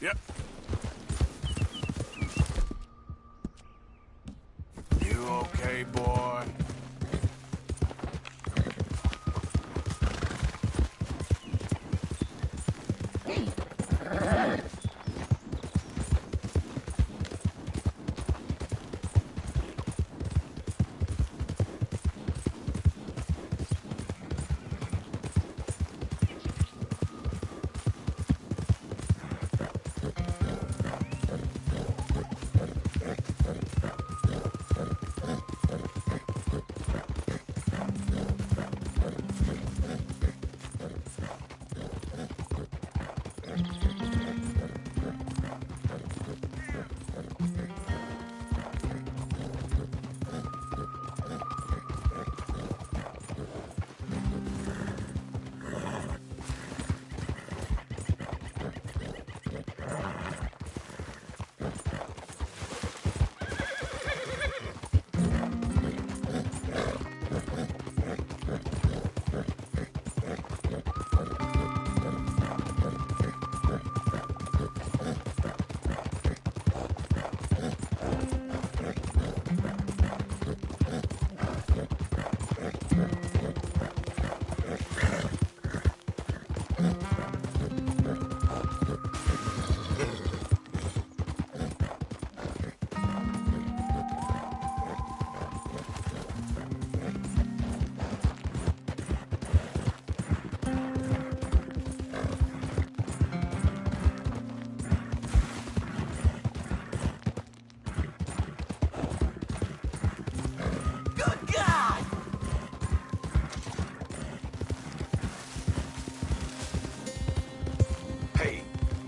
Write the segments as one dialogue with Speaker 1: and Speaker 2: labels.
Speaker 1: Yep. You okay, boy?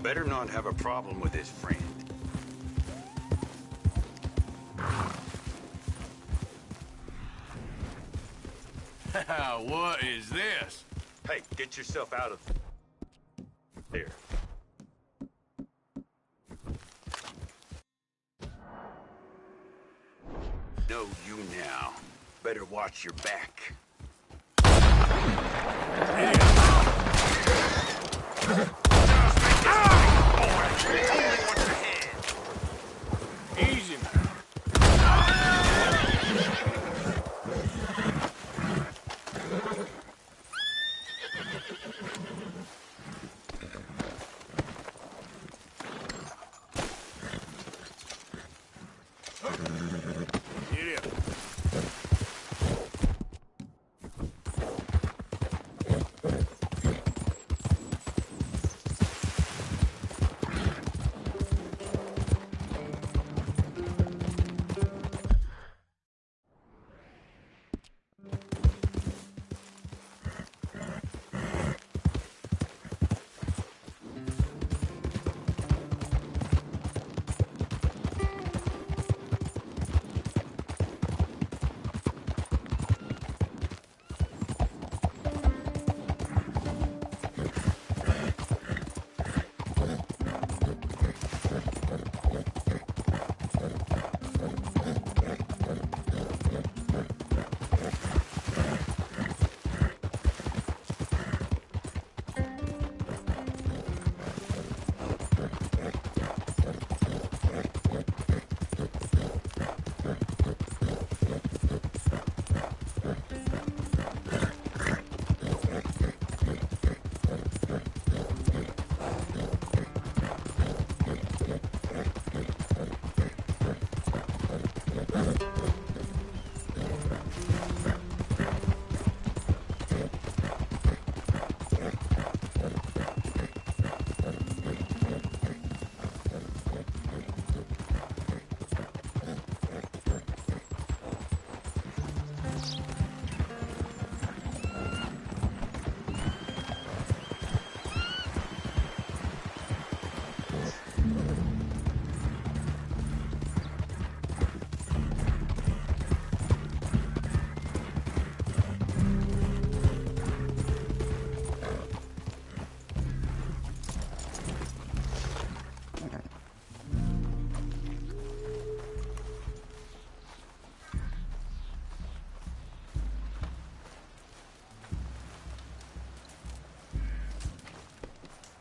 Speaker 2: Better not have a problem with his friend.
Speaker 1: What is this?
Speaker 2: Hey, get yourself out of there. Know you now. Better watch your back.
Speaker 1: Easy now. Get up.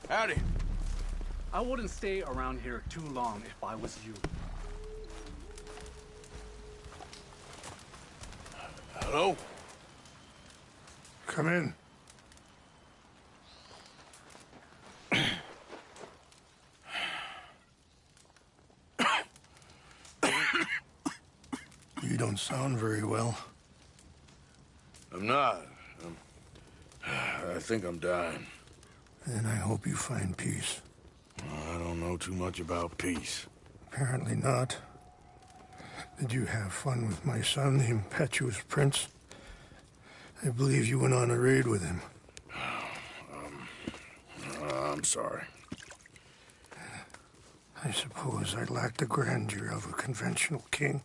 Speaker 1: Howdy.
Speaker 3: I wouldn't stay around here too long if I was you.
Speaker 1: Hello?
Speaker 4: Come in. You don't sound very well.
Speaker 1: I'm not. I think I'm dying.
Speaker 4: Then I hope you find peace.
Speaker 1: I don't know too much about peace.
Speaker 4: Apparently not. Did you have fun with my son, the impetuous prince? I believe you went on a raid with him.
Speaker 1: I'm sorry.
Speaker 4: I suppose I lacked the grandeur of a conventional king.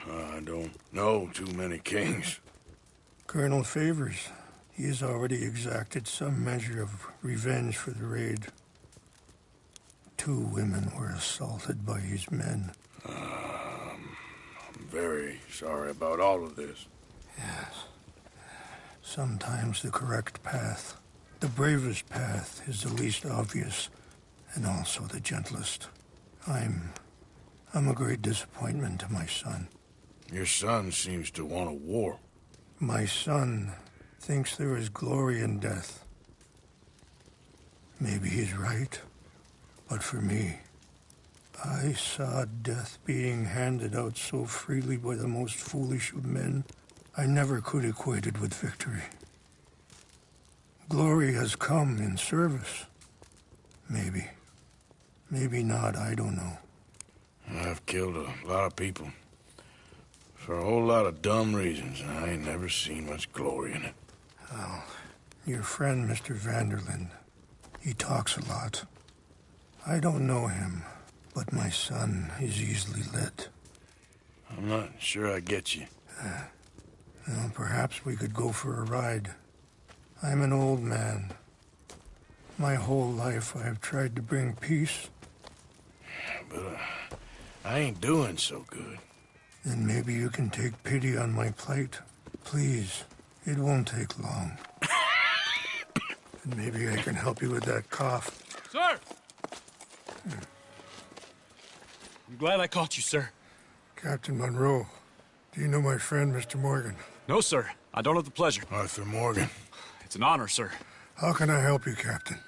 Speaker 1: I don't know too many kings.
Speaker 4: Colonel Favors, he has already exacted some measure of revenge for the raid. 2 women were assaulted by his men.
Speaker 1: I'm very sorry about all of this.
Speaker 4: Yes. Sometimes the correct path, the bravest path, is the least obvious, and also the gentlest. I'm a great disappointment to my son.
Speaker 1: Your son seems to want a war.
Speaker 4: My son thinks there is glory in death. Maybe he's right, but for me, I saw death being handed out so freely by the most foolish of men, I never could equate it with victory. Glory has come in service. Maybe. Maybe not, I don't know.
Speaker 1: I've killed a lot of people. For a whole lot of dumb reasons, and I ain't never seen much glory in it.
Speaker 4: Well, your friend, Mr. Vanderlyn, he talks a lot. I don't know him, but my son is easily led.
Speaker 1: I'm not sure I get you.
Speaker 4: Well, perhaps we could go for a ride. I'm an old man. My whole life I have tried to bring peace.
Speaker 1: But I ain't doing so good.
Speaker 4: Then maybe you can take pity on my plight. Please, it won't take long. And maybe I can help you with that cough.
Speaker 3: Sir! I'm glad I caught you, sir.
Speaker 4: Captain Monroe, do you know my friend, Mr. Morgan?
Speaker 3: No, sir. I don't have the pleasure.
Speaker 1: Arthur Morgan.
Speaker 3: It's an honor, sir.
Speaker 4: How can I help you, Captain?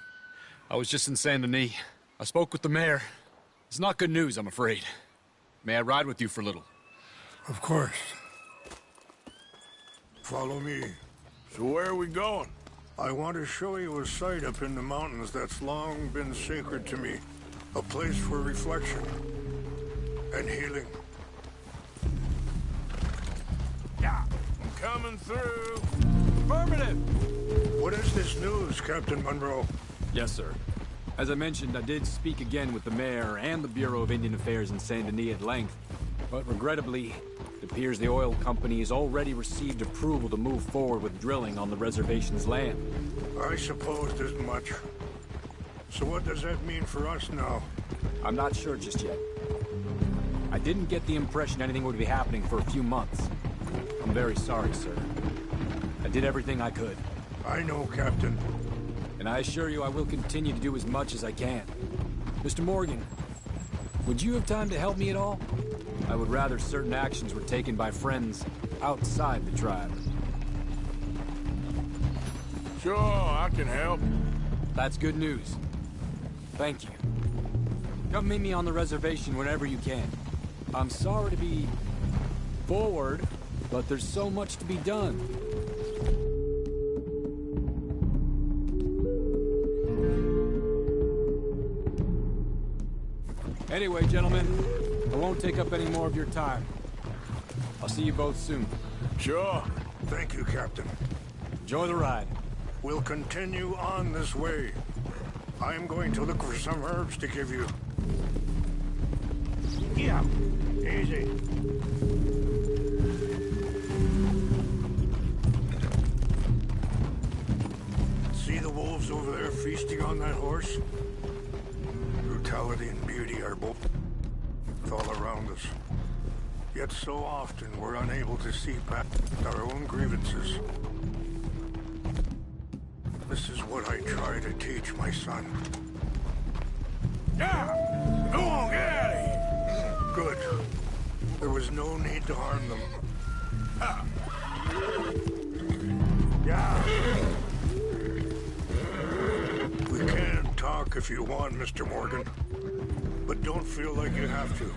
Speaker 3: I was just in Saint Denis. I spoke with the mayor. It's not good news, I'm afraid. May I ride with you for a little?
Speaker 4: Of course. Follow me.
Speaker 1: So where are we going?
Speaker 4: I want to show you a site up in the mountains that's long been sacred to me. A place for reflection and healing.
Speaker 1: Yeah, I'm coming through.
Speaker 3: Affirmative!
Speaker 4: What is this news, Captain Monroe?
Speaker 3: Yes, sir. As I mentioned, I did speak again with the mayor and the Bureau of Indian Affairs in Saint Denis at length. But regrettably, it appears the oil company has already received approval to move forward with drilling on the reservation's land.
Speaker 4: I supposed as much. So what does that mean for us now?
Speaker 3: I'm not sure just yet. I didn't get the impression anything would be happening for a few months. I'm very sorry, sir. I did everything I could.
Speaker 4: I know, Captain.
Speaker 3: And I assure you I will continue to do as much as I can. Mr. Morgan, would you have time to help me at all? I would rather certain actions were taken by friends outside the tribe.
Speaker 1: Sure, I can help.
Speaker 3: That's good news. Thank you. Come meet me on the reservation whenever you can. I'm sorry to be forward, but there's so much to be done. Anyway, gentlemen, I won't take up any more of your time. I'll see you both soon.
Speaker 1: Sure.
Speaker 4: Thank you, Captain.
Speaker 3: Enjoy the ride.
Speaker 4: We'll continue on this way. I'm going to look for some herbs to give you. Yeah, easy. See the wolves over there feasting on that horse? Brutality and beauty are both all around us. Yet so often we're unable to see past our own grievances. This is what I try to teach my son.
Speaker 1: Yeah! Go on, get out of here!
Speaker 4: Good. There was no need to harm them. Yeah. We can talk if you want, Mr. Morgan. But don't feel like you have to.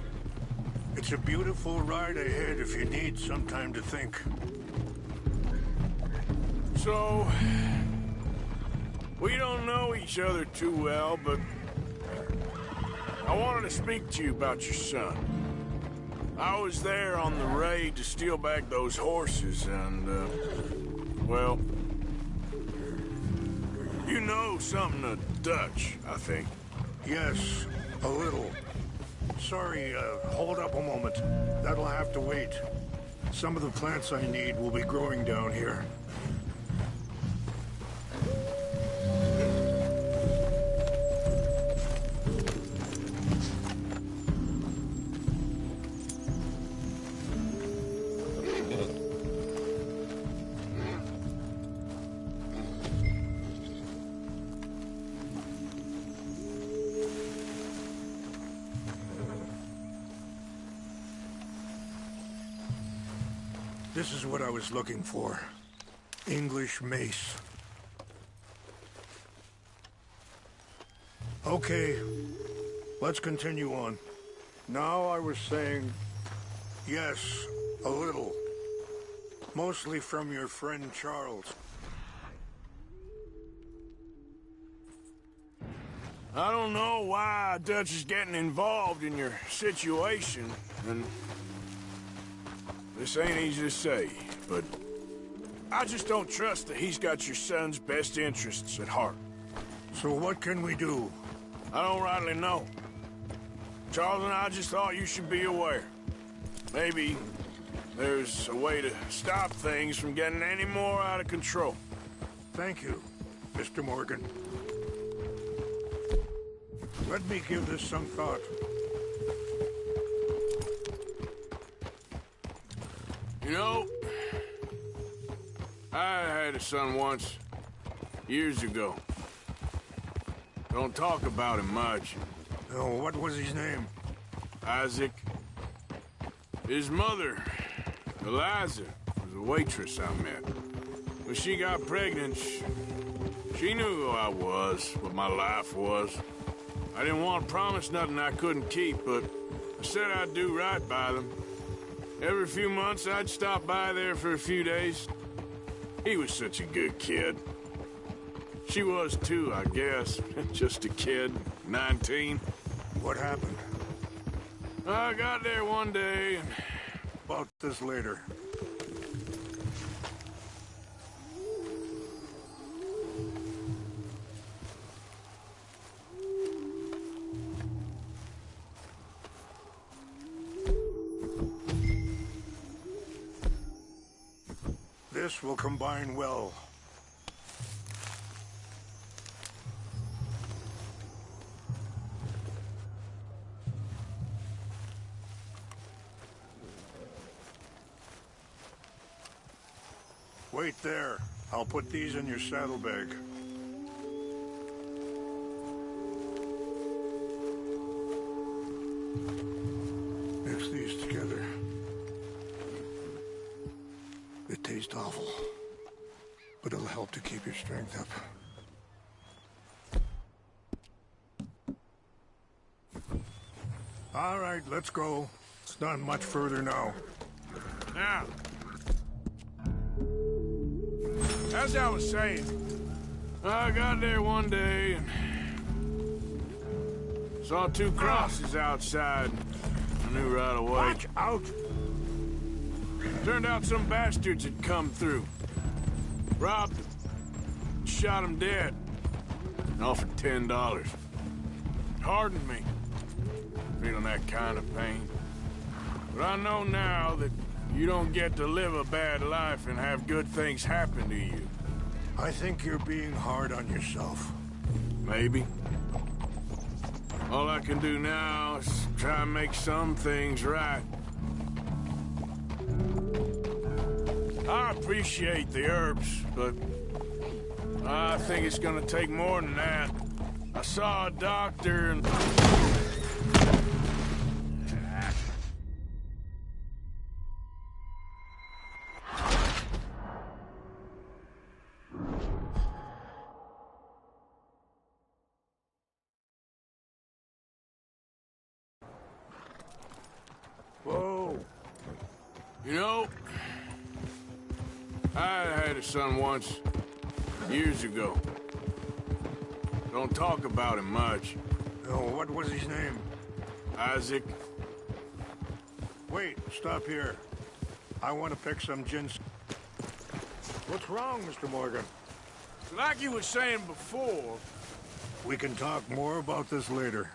Speaker 4: It's a beautiful ride ahead if you need some time to think.
Speaker 1: So, we don't know each other too well, but I wanted to speak to you about your son. I was there on the raid to steal back those horses, and, well, you know something of Dutch, I think.
Speaker 4: Yes, a little. Sorry, hold up a moment. That'll have to wait. Some of the plants I need will be growing down here. This is what I was looking for. English mace. Okay, let's continue on. Now I was saying, yes, a little. Mostly from your friend Charles.
Speaker 1: I don't know why Dutch is getting involved in your situation, and this ain't easy to say, but I just don't trust that he's got your son's best interests at heart.
Speaker 4: So what can we do?
Speaker 1: I don't rightly know. Charles and I just thought you should be aware. Maybe there's a way to stop things from getting any more out of control.
Speaker 4: Thank you, Mr. Morgan. Let me give this some thought.
Speaker 1: You know, I had a son once, years ago. Don't talk about him much.
Speaker 4: Oh, what was his name?
Speaker 1: Isaac. His mother, Eliza, was a waitress I met. When she got pregnant, she knew who I was, what my life was. I didn't want to promise nothing I couldn't keep, but I said I'd do right by them. Every few months, I'd stop by there for a few days. He was such a good kid. She was too, I guess. Just a kid, 19.
Speaker 4: What happened?
Speaker 1: I got there one day and...
Speaker 4: About this later. This will combine well. Wait there. I'll put these in your saddlebag. Mix these together. It tastes awful, but it'll help to keep your strength up. All right, let's go. It's not much further now.
Speaker 1: Now, as I was saying, I got there one day and saw two crosses outside. I knew right away.
Speaker 4: Watch out!
Speaker 1: Turned out some bastards had come through. Robbed them. Shot them dead. And offered $10. Hardened me. Feeling that kind of pain. But I know now that you don't get to live a bad life and have good things happen to you.
Speaker 4: I think you're being hard on yourself.
Speaker 1: Maybe. All I can do now is try and make some things right. I appreciate the herbs, but I think it's gonna take more than that. I saw a doctor and...
Speaker 4: Whoa.
Speaker 1: You know, I had a son once, years ago. Don't talk about him much.
Speaker 4: Oh, what was his name?
Speaker 1: Isaac.
Speaker 4: Wait, stop here. I want to pick some ginseng. What's wrong, Mr. Morgan?
Speaker 1: Like you were saying before,
Speaker 4: We can talk more about this later.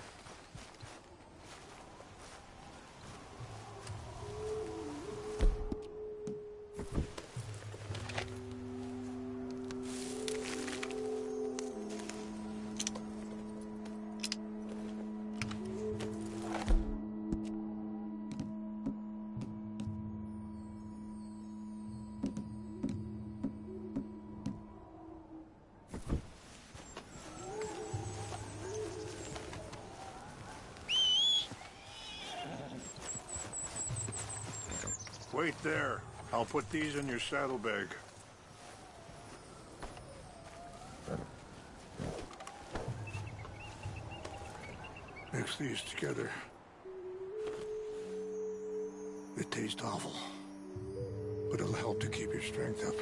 Speaker 4: Wait there. I'll put these in your saddlebag. Mix these together. It tastes awful, but it'll help to keep your strength up.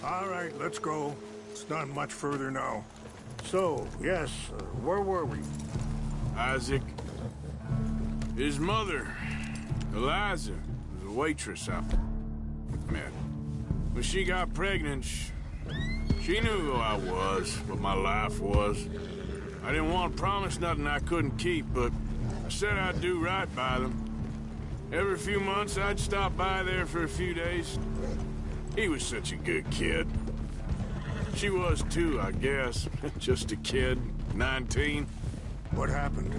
Speaker 4: All right, let's go. It's not much further now. So, yes, where were we?
Speaker 1: Isaac. His mother, Eliza, was a waitress I met. When she got pregnant, she knew who I was, what my life was. I didn't want to promise nothing I couldn't keep, but I said I'd do right by them. Every few months, I'd stop by there for a few days. He was such a good kid. She was too, I guess. Just a kid, 19.
Speaker 4: What happened?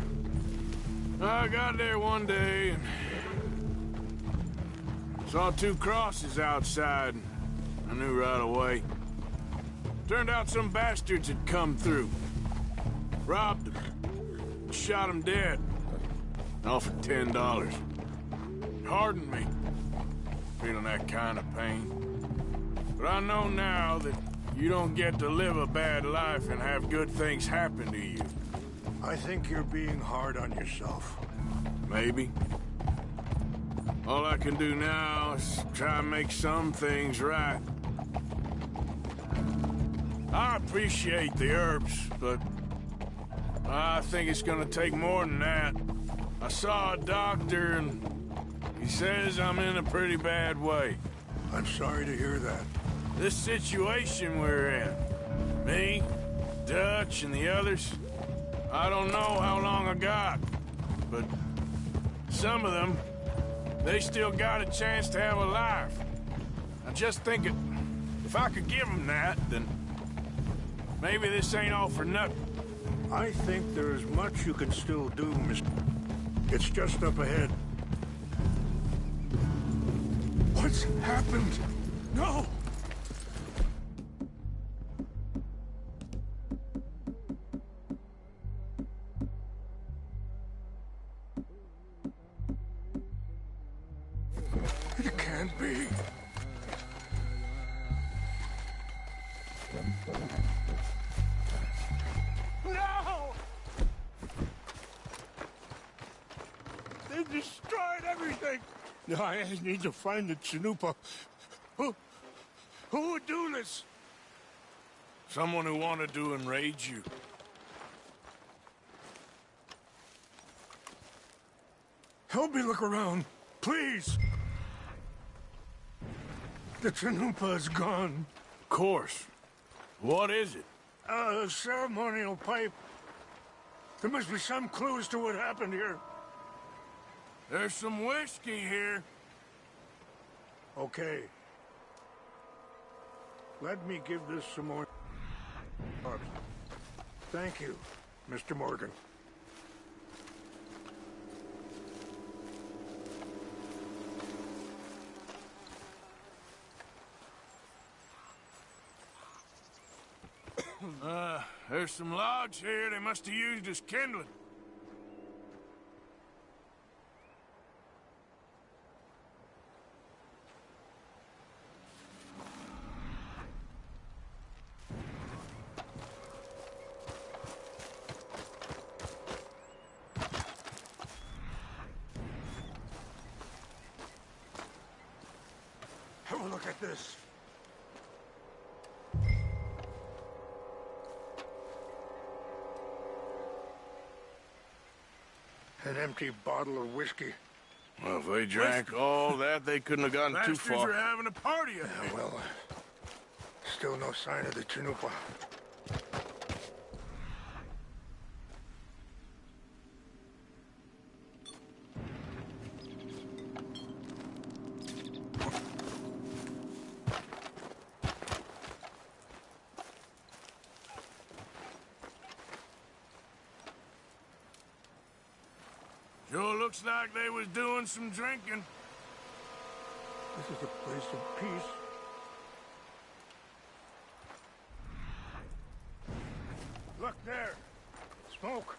Speaker 1: I got there one day and saw two crosses outside. I knew right away. Turned out some bastards had come through. Robbed them. Shot them dead. Offered $10. Hardened me. Feeling that kind of pain. But I know now that you don't get to live a bad life and have good things happen to you.
Speaker 4: I think you're being hard on yourself.
Speaker 1: Maybe. All I can do now is try and make some things right. I appreciate the herbs, but I think it's gonna take more than that. I saw a doctor and he says I'm in a pretty bad way.
Speaker 4: I'm sorry to hear that.
Speaker 1: This situation we're in, me, Dutch, and the others, I don't know how long I got, but some of them, they still got a chance to have a life. I'm just thinking, if I could give them that, then maybe this ain't all for nothing.
Speaker 4: I think there's much you can still do, Mr. It's just up ahead. What's happened? No! It can't be. No! They destroyed everything. No, I need to find the Chanupa. Who would do this?
Speaker 1: Someone who wanted to enrage you.
Speaker 4: Help me look around, please. The Chanupa is gone.
Speaker 1: Of course. What is it?
Speaker 4: A ceremonial pipe. There must be some clues to what happened here.
Speaker 1: There's some whiskey here.
Speaker 4: Okay. Let me give this some more thought. Thank you, Mr. Morgan.
Speaker 1: there's some logs here they must have used as kindling.
Speaker 4: Have a look at this. An empty bottle of whiskey.
Speaker 1: Well, if they drank all that, they couldn't have gotten too
Speaker 4: Bastards
Speaker 1: far.
Speaker 4: are
Speaker 1: having a party,
Speaker 4: Yeah, well, still no sign of the Chanupa.
Speaker 1: Sure looks like they was doing some drinking.
Speaker 4: This is a place of peace. Look there. Smoke.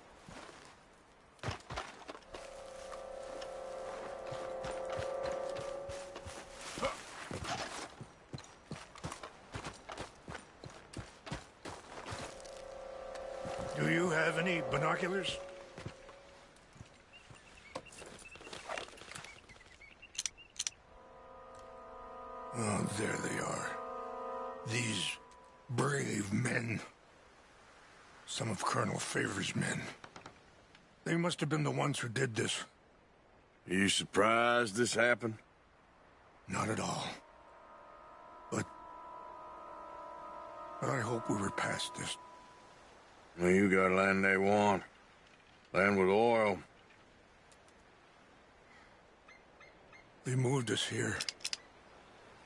Speaker 4: Do you have any binoculars? Oh, there they are. These brave men. Some of Colonel Favor's men. They must have been the ones who did this.
Speaker 1: Are you surprised this happened?
Speaker 4: Not at all. But I hope we were past this.
Speaker 1: Well, you got land they want. Land with oil.
Speaker 4: They moved us here.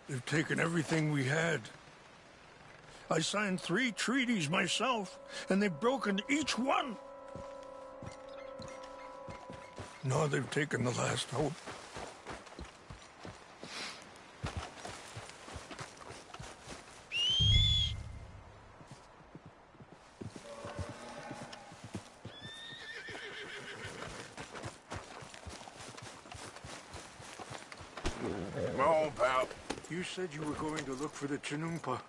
Speaker 4: They've taken everything we had. I signed 3 treaties myself, and they've broken each one. Now they've taken the last hope.
Speaker 1: Come on, pal.
Speaker 4: You said you were going to look for the Chinumpa.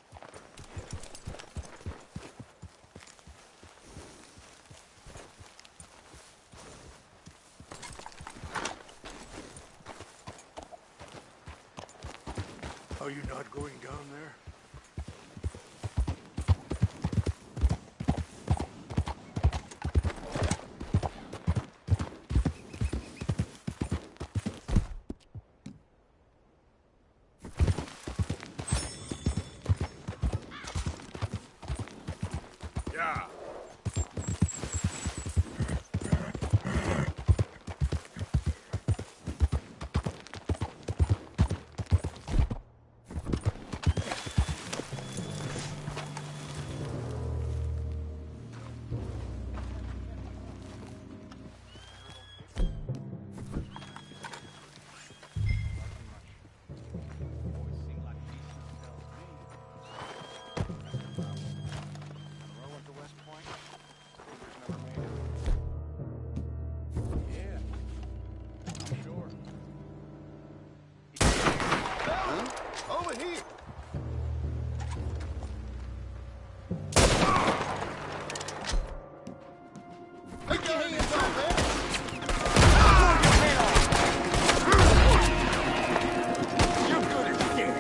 Speaker 4: Are you not going down there?
Speaker 1: Yeah.
Speaker 5: Over here! Put your hands on there!
Speaker 4: You're good at dead.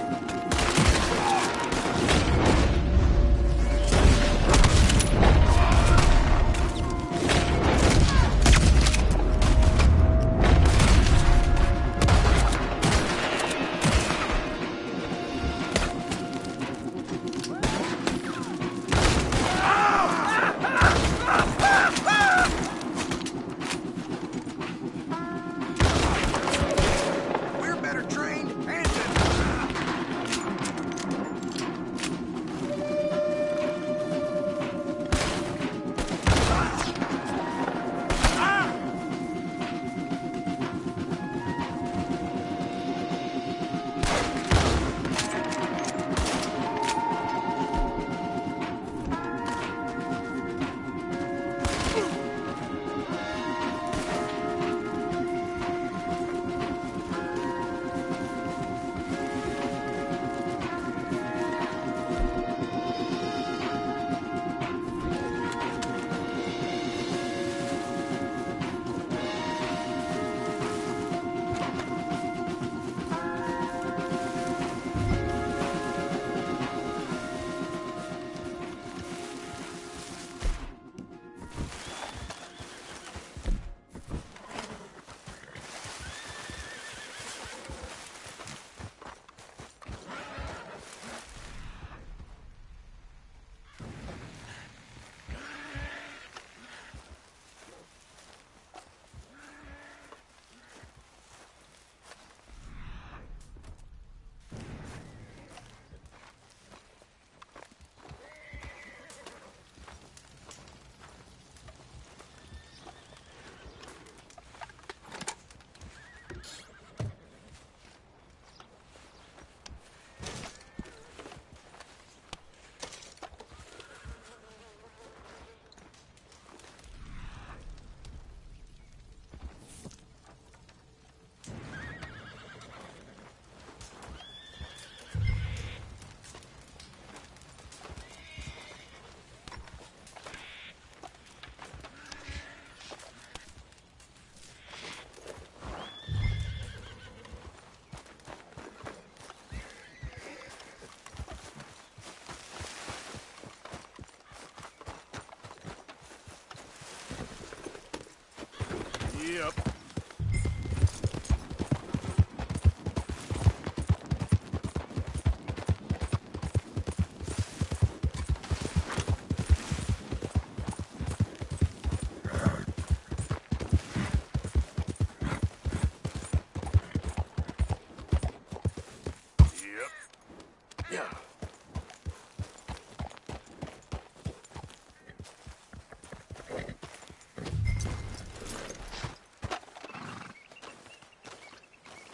Speaker 1: Yep.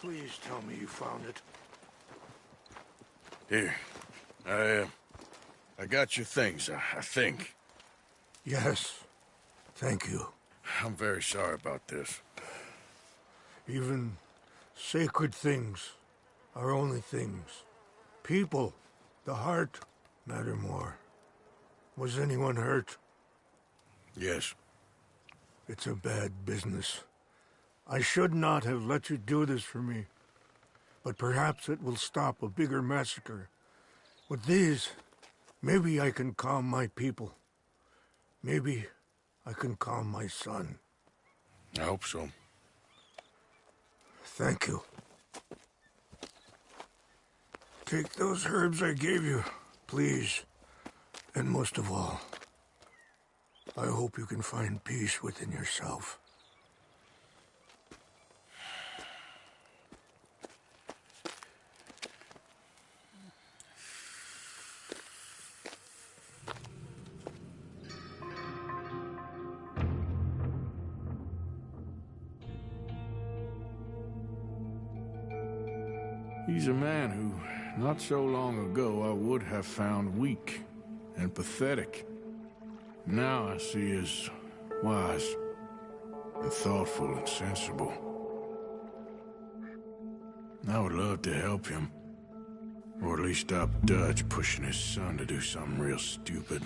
Speaker 4: Please tell me you found it.
Speaker 1: Here. I got your things, I think.
Speaker 4: Yes. Thank you.
Speaker 1: I'm very sorry about this.
Speaker 4: Even sacred things are only things. People, the heart, matter more. Was anyone hurt?
Speaker 1: Yes.
Speaker 4: It's a bad business. I should not have let you do this for me. But perhaps it will stop a bigger massacre. With these, maybe I can calm my people. Maybe I can calm my son.
Speaker 1: I hope so.
Speaker 4: Thank you. Take those herbs I gave you, please. And most of all, I hope you can find peace within yourself.
Speaker 1: He's a man who, not so long ago, I would have found weak and pathetic. Now I see as wise and thoughtful and sensible. I would love to help him. Or at least stop Dutch pushing his son to do something real stupid.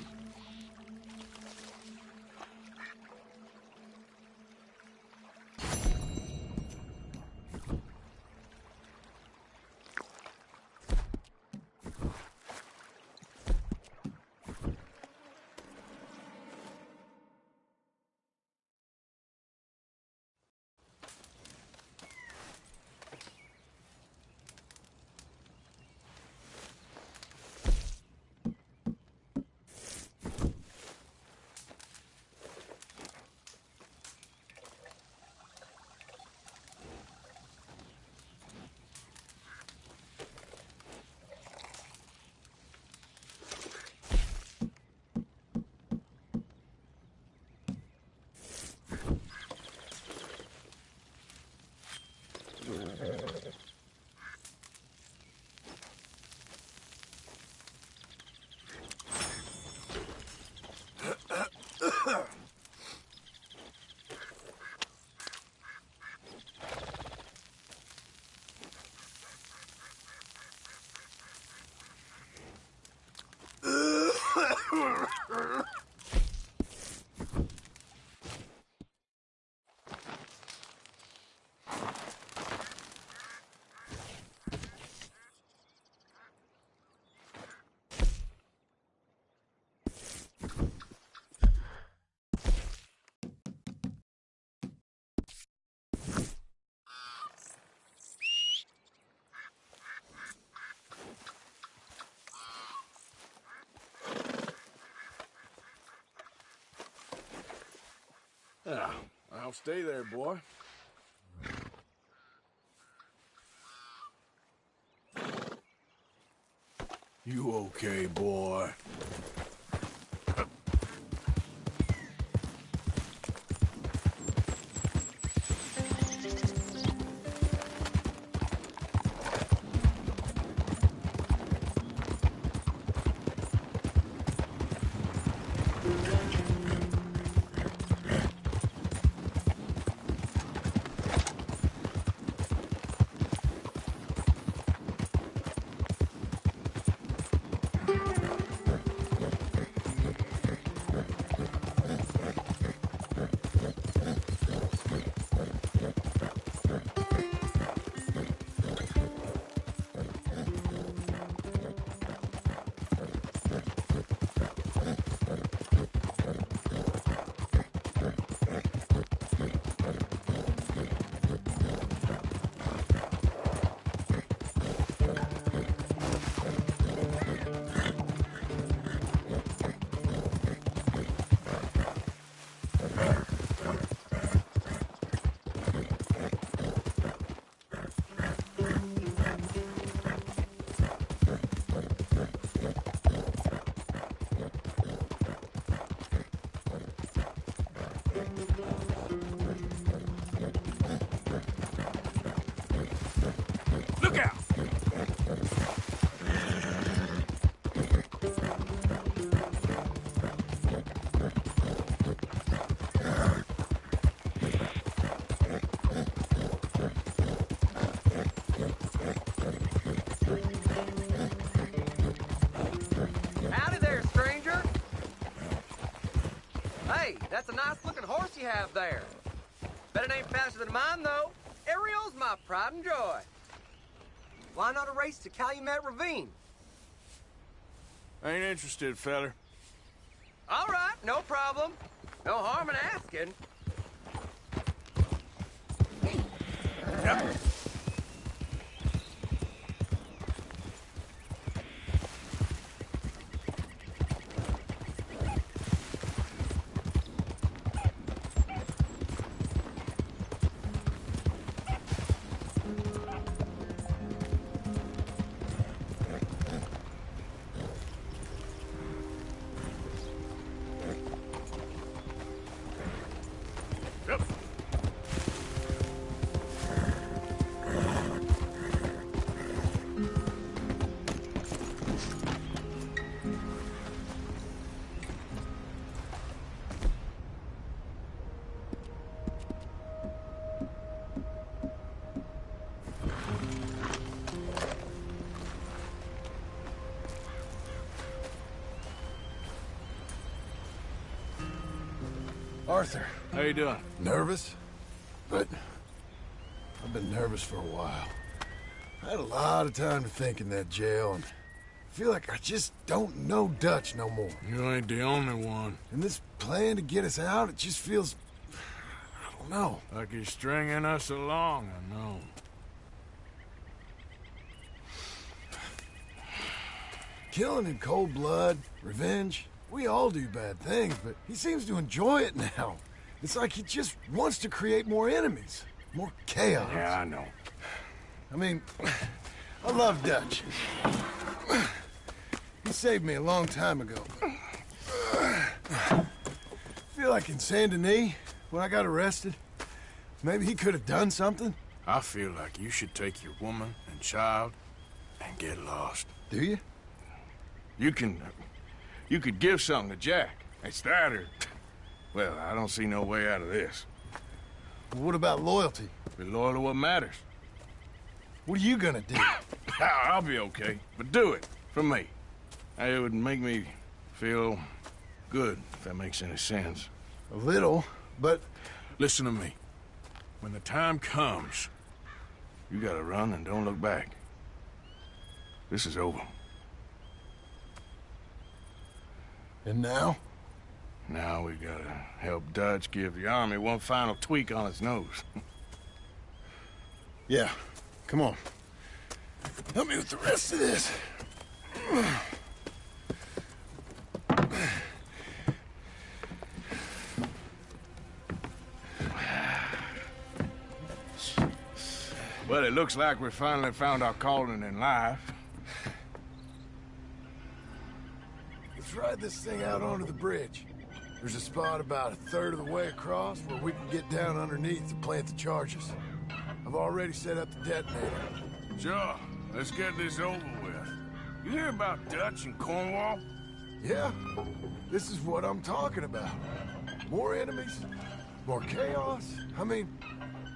Speaker 1: Yeah, I'll stay there, boy. You okay, boy?
Speaker 6: That's a nice-looking horse you have there. Bet it ain't faster than mine, though. Ariel's my pride and joy. Why not a race to Calumet Ravine?
Speaker 1: Ain't interested, feller.
Speaker 6: All right, no problem. No harm in asking.
Speaker 1: Yep.
Speaker 7: Arthur.
Speaker 1: How you doing?
Speaker 7: Nervous? But I've been nervous for a while. I had a lot of time to think in that jail, and I feel like I just don't know Dutch no more.
Speaker 1: You ain't the only one.
Speaker 7: And this plan to get us out, it just feels... I don't know.
Speaker 1: Like he's stringing us along, I know.
Speaker 7: Killing in cold blood, revenge, we all do bad things, but he seems to enjoy it now. It's like he just wants to create more enemies, more chaos.
Speaker 1: Yeah, I know.
Speaker 7: I mean, I love Dutch. He saved me a long time ago. I feel like in Saint Denis, when I got arrested, maybe he could have done something.
Speaker 1: I feel like you should take your woman and child and get lost.
Speaker 7: Do you?
Speaker 1: You could give something to Jack. It's that or... Well, I don't see no way out of this.
Speaker 7: Well, what about loyalty?
Speaker 1: Be loyal to what matters.
Speaker 7: What are you gonna do?
Speaker 1: I'll be okay, but do it for me. It would make me feel good, if that makes any sense.
Speaker 7: A little, but...
Speaker 1: Listen to me. When the time comes, you gotta run and don't look back. This is over.
Speaker 7: And now?
Speaker 1: Now we gotta help Dutch give the army one final tweak on its nose.
Speaker 7: Yeah, come on. Help me with the rest of this.
Speaker 1: Well, it looks like we finally found our calling in life.
Speaker 7: Let's ride this thing out onto the bridge. There's a spot about a third of the way across where we can get down underneath to plant the charges. I've already set up the detonator.
Speaker 1: Sure, let's get this over with. You hear about Dutch and Cornwall?
Speaker 7: Yeah, this is what I'm talking about. More enemies, more chaos. I mean,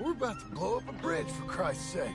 Speaker 7: we're about to blow up a bridge, for Christ's sake.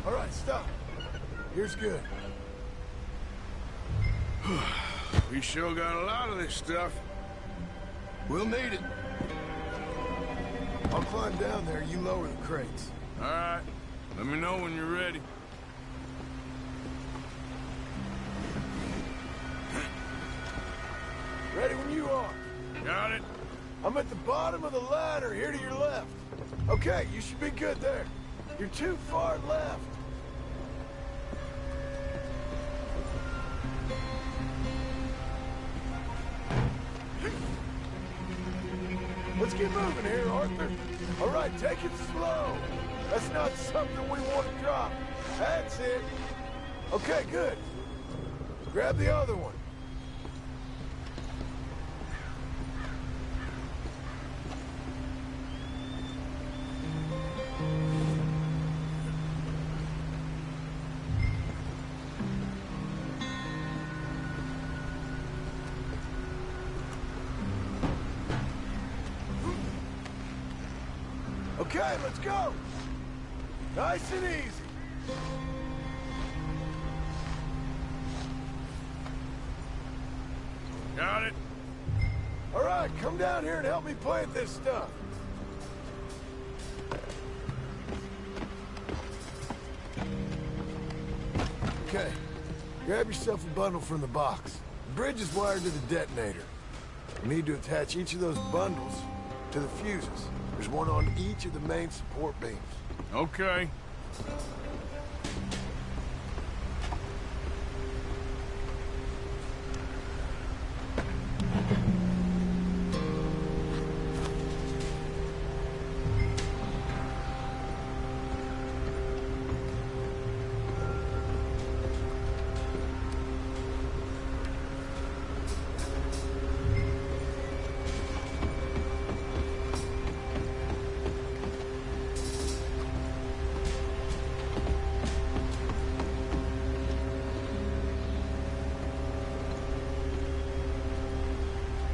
Speaker 7: All right, stop. Here's good.
Speaker 1: We sure got a lot of this stuff.
Speaker 7: We'll need it. I'll climb down there, you lower the crates.
Speaker 1: All right, let me know when you're ready.
Speaker 7: Ready when you are.
Speaker 1: Got it.
Speaker 7: I'm at the bottom of the ladder, here to your left. Okay, you should be good there. You're too far left. Let's get moving here, Arthur. All right, take it slow. That's not something we want to drop. That's it. Okay, good. Grab the other one. Okay, let's go. Nice and easy.
Speaker 1: Got it.
Speaker 7: All right, come down here and help me plant this stuff. Okay, grab yourself a bundle from the box. The bridge is wired to the detonator. You need to attach each of those bundles to the fuses. There's one on each of the main support beams.
Speaker 1: Okay.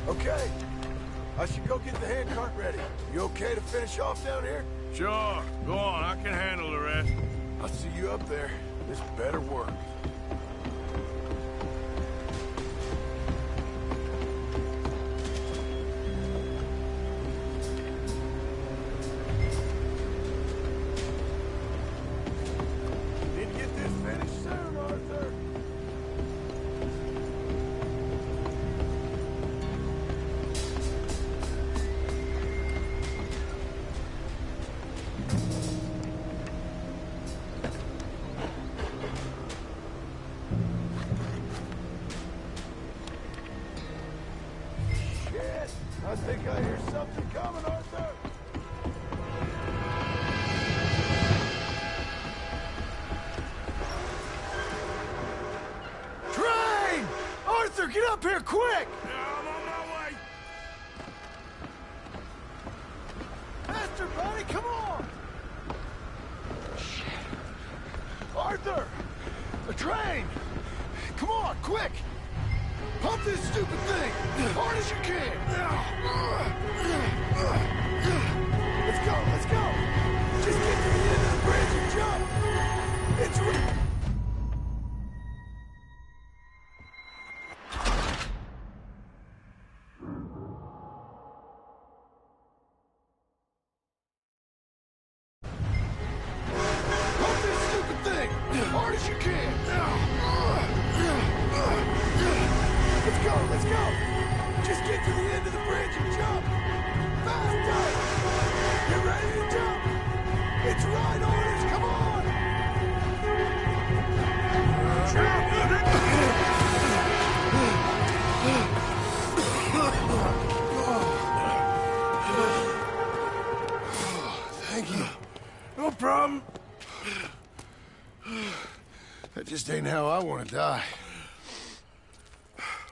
Speaker 7: Okay. I should go get the handcart ready. You okay to finish off down here?
Speaker 1: Sure. Go on. I can handle the rest.
Speaker 7: I'll see you up there. This better work. Need to get this finished soon, Arthur. Shit! I think I hear something coming, Arthur! Train! Arthur, get up here, quick!
Speaker 1: Yeah, I'm on my way.
Speaker 7: Faster, buddy, come on! Shit. Arthur! A train! Come on, quick! Pump this stupid thing! As hard as you can! Let's go, let's go! Just get to the end of the bridge and jump! It's Pump this stupid thing! As hard as you can! Let's go, let's go! Just get to the end of the bridge and jump! Faster! You ready to jump? It's right, Orange, come on! Thank you.
Speaker 1: No problem.
Speaker 7: That just ain't how I want to die.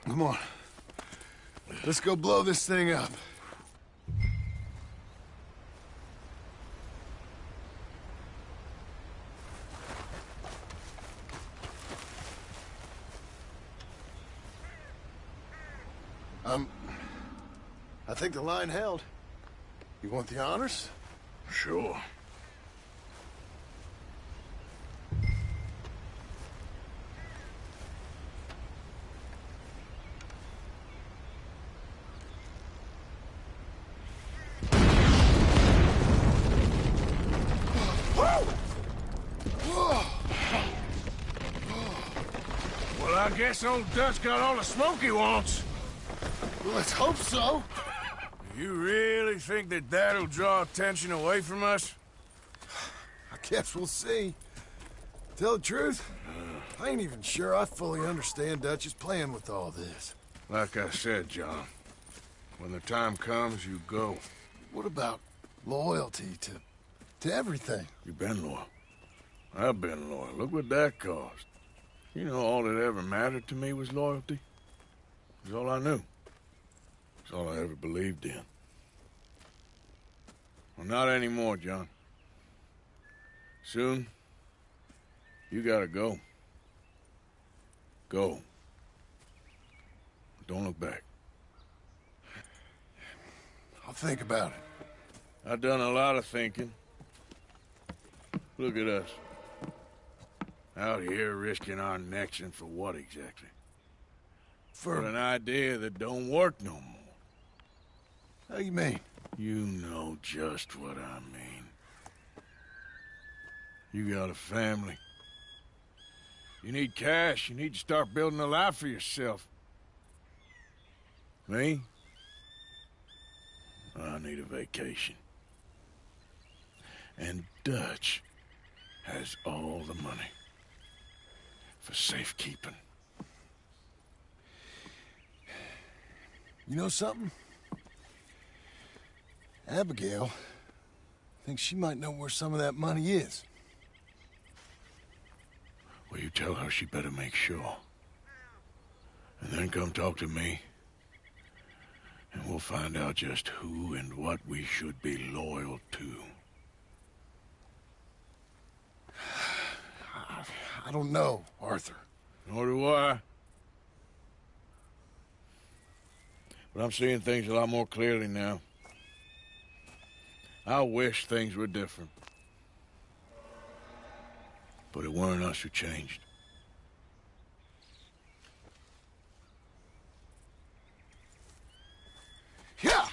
Speaker 7: Come on. Let's go blow this thing up. I think the line held. You want the honors?
Speaker 1: Sure. Well, I guess old Dutch got all the smoke he wants.
Speaker 7: Well, let's hope so.
Speaker 1: You really think that that'll draw attention away from us?
Speaker 7: I guess we'll see. Tell the truth, I ain't even sure I fully understand Dutch's plan with all this.
Speaker 1: Like I said, John, when the time comes, you go.
Speaker 7: What about loyalty to everything?
Speaker 1: You've been loyal. I've been loyal. Look what that cost. You know, all that ever mattered to me was loyalty. It was all I knew. It's all I ever believed in. Well, not anymore, John. Soon, you gotta go. Go. Don't look back.
Speaker 7: I'll think about it.
Speaker 1: I've done a lot of thinking. Look at us. Out here risking our necks, and for what exactly? For an idea that don't work no more.
Speaker 7: How you mean?
Speaker 1: You know just what I mean. You got a family. You need cash. You need to start building a life for yourself. Me? I need a vacation. And Dutch has all the money for safekeeping.
Speaker 7: You know something? Abigail thinks she might know where some of that money is.
Speaker 1: Well, you tell her she better make sure. And then come talk to me. And we'll find out just who and what we should be loyal to.
Speaker 7: I don't know, Arthur.
Speaker 1: Nor do I. But I'm seeing things a lot more clearly now. I wish things were different. But it weren't us who changed.
Speaker 7: Yeah!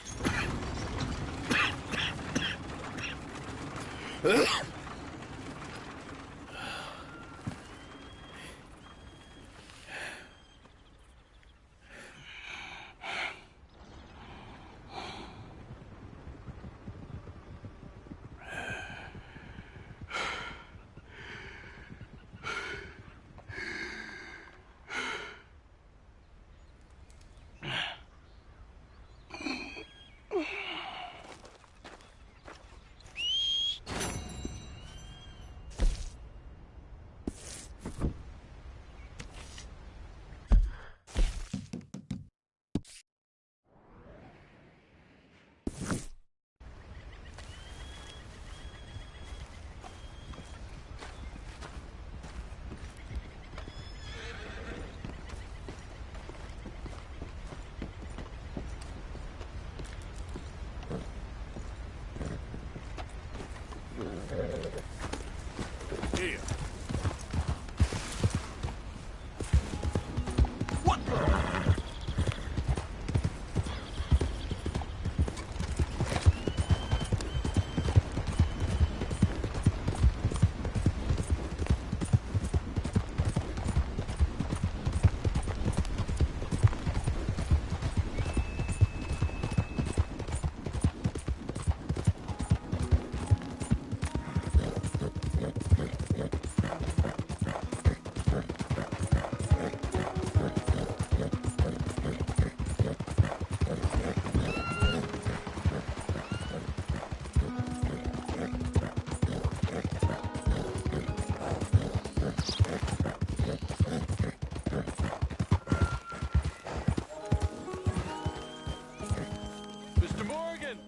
Speaker 1: Here.
Speaker 3: Mr. Morgan!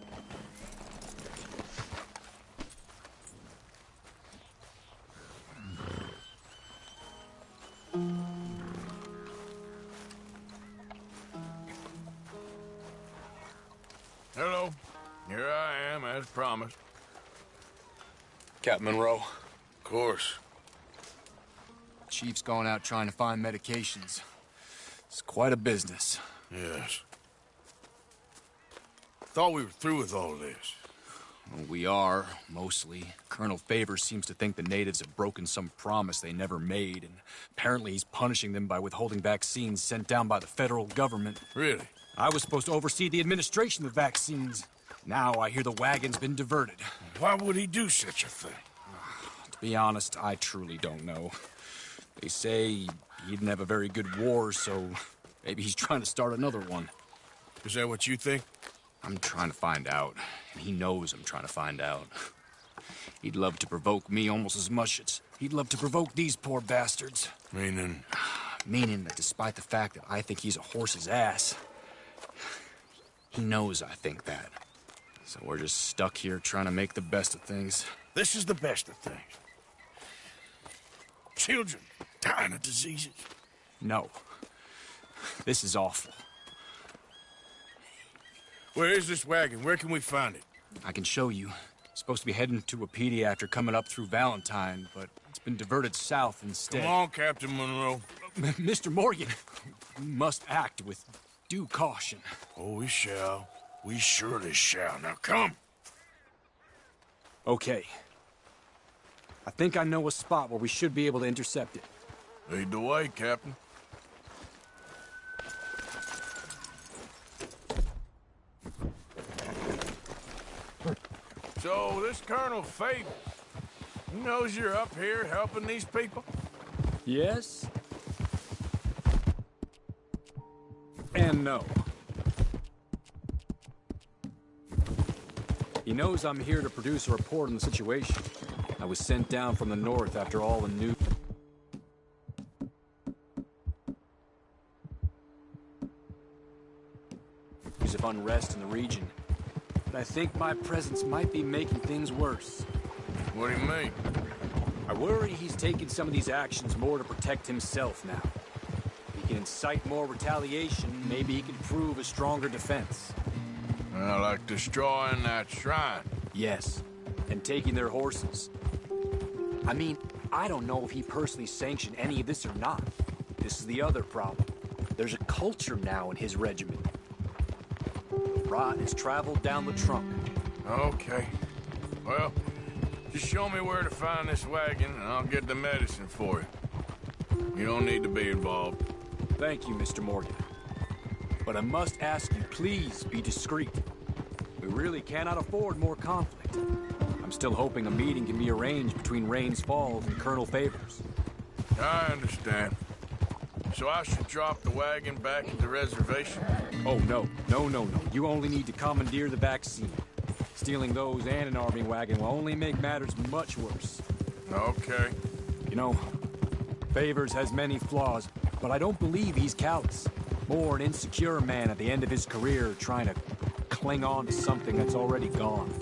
Speaker 1: Hello. Here I am, as promised.
Speaker 3: Captain Monroe,
Speaker 1: Of course.
Speaker 3: Chief's gone out trying to find medications. It's quite a business.
Speaker 1: Yes. Thought we were through with all this.
Speaker 3: Well, we are, mostly. Colonel Favors seems to think the natives have broken some promise they never made, and apparently he's punishing them by withholding vaccines sent down by the federal government.
Speaker 1: Really?
Speaker 3: I was supposed to oversee the administration of the vaccines. Now I hear the wagon's been diverted.
Speaker 1: Why would he do such a thing?
Speaker 3: To be honest, I truly don't know. They say he didn't have a very good war, so maybe he's trying to start another one.
Speaker 1: Is that what you think?
Speaker 3: I'm trying to find out, and he knows I'm trying to find out. He'd love to provoke me almost as much as he'd love to provoke these poor bastards.
Speaker 1: Meaning?
Speaker 3: Meaning that despite the fact that I think he's a horse's ass, he knows I think that. So we're just stuck here trying to make the best of things.
Speaker 1: This is the best of things. Children dying of diseases.
Speaker 3: No. This is awful.
Speaker 1: Where is this wagon? Where can we find it?
Speaker 3: I can show you. It's supposed to be heading to a pediatric coming up through Valentine, but it's been diverted south instead.
Speaker 1: Come on, Captain Monroe.
Speaker 3: Mr. Morgan, we must act with due caution.
Speaker 1: Oh, we shall. We surely shall. Now, come.
Speaker 3: Okay. I think I know a spot where we should be able to intercept it.
Speaker 1: Lead the way, Captain. So, this Colonel Faber, he knows you're up here helping these people?
Speaker 3: Yes? And no. He knows I'm here to produce a report on the situation. I was sent down from the north after all the news of unrest in the region. But I think my presence might be making things worse.
Speaker 1: What do you mean?
Speaker 3: I worry he's taking some of these actions more to protect himself now. If he can incite more retaliation, maybe he can prove a stronger defense.
Speaker 1: Like destroying that shrine.
Speaker 3: Yes, and taking their horses. I mean, I don't know if he personally sanctioned any of this or not. This is the other problem. There's a culture now in his regiment. Rot has traveled down the trunk.
Speaker 1: Okay. Well, just show me where to find this wagon, and I'll get the medicine for you. You don't need to be involved.
Speaker 3: Thank you, Mr. Morgan. But I must ask you, please be discreet. We really cannot afford more conflict. I'm still hoping a meeting can be arranged between Rains Falls and Colonel Favors.
Speaker 1: I understand. So I should drop the wagon back at the reservation?
Speaker 3: Oh, no. No. You only need to commandeer the vaccine. Stealing those and an army wagon will only make matters much worse.
Speaker 1: Okay.
Speaker 3: You know, Favors has many flaws, but I don't believe he's callous. More an insecure man at the end of his career trying to cling on to something that's already gone.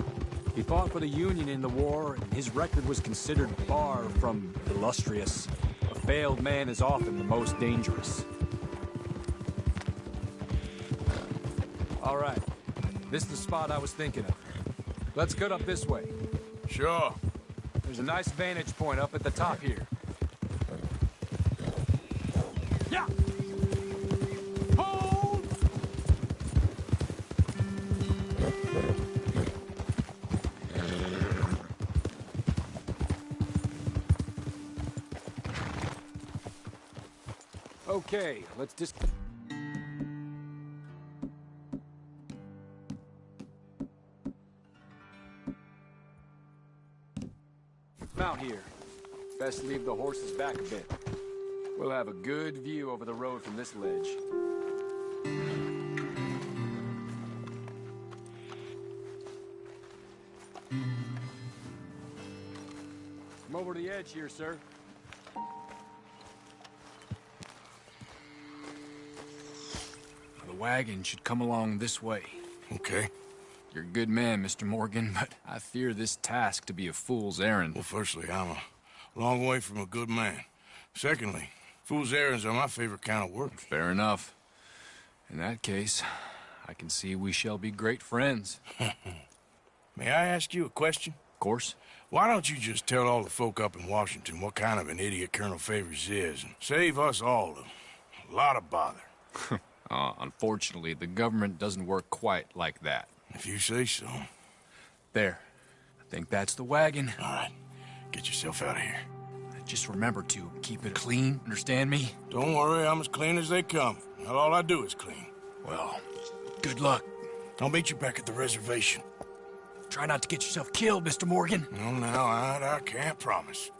Speaker 3: He fought for the Union in the war, and his record was considered far from illustrious. A failed man is often the most dangerous. All right. This is the spot I was thinking of. Let's cut up this way.
Speaker 1: Sure.
Speaker 3: There's a nice vantage point up at the top here. Yeah! Hold! Okay, let's just... Mount here. Best leave the horses back a bit. We'll have a good view over the road from this ledge. Come over to the edge here, sir. The wagon should come along this way.
Speaker 1: Okay.
Speaker 3: You're a good man, Mr. Morgan, but I fear this task to be a fool's errand.
Speaker 1: Well, firstly, I'm a long way from a good man. Secondly, fool's errands are my favorite kind of work.
Speaker 3: Fair enough. In that case, I can see we shall be great friends.
Speaker 1: May I ask you a question?
Speaker 3: Of course.
Speaker 1: Why don't you just tell all the folk up in Washington what kind of an idiot Colonel Favors is and save us all a lot of bother?
Speaker 3: Unfortunately, the government doesn't work quite like that.
Speaker 1: If you say so.
Speaker 3: There. I think that's the wagon.
Speaker 1: All right. Get yourself out of here.
Speaker 3: Just remember to keep it clean, understand me?
Speaker 1: Don't worry, I'm as clean as they come. Not all I do is clean.
Speaker 3: Well, good luck.
Speaker 4: I'll meet you back at the reservation.
Speaker 3: Try not to get yourself killed, Mr. Morgan.
Speaker 4: No, I can't promise.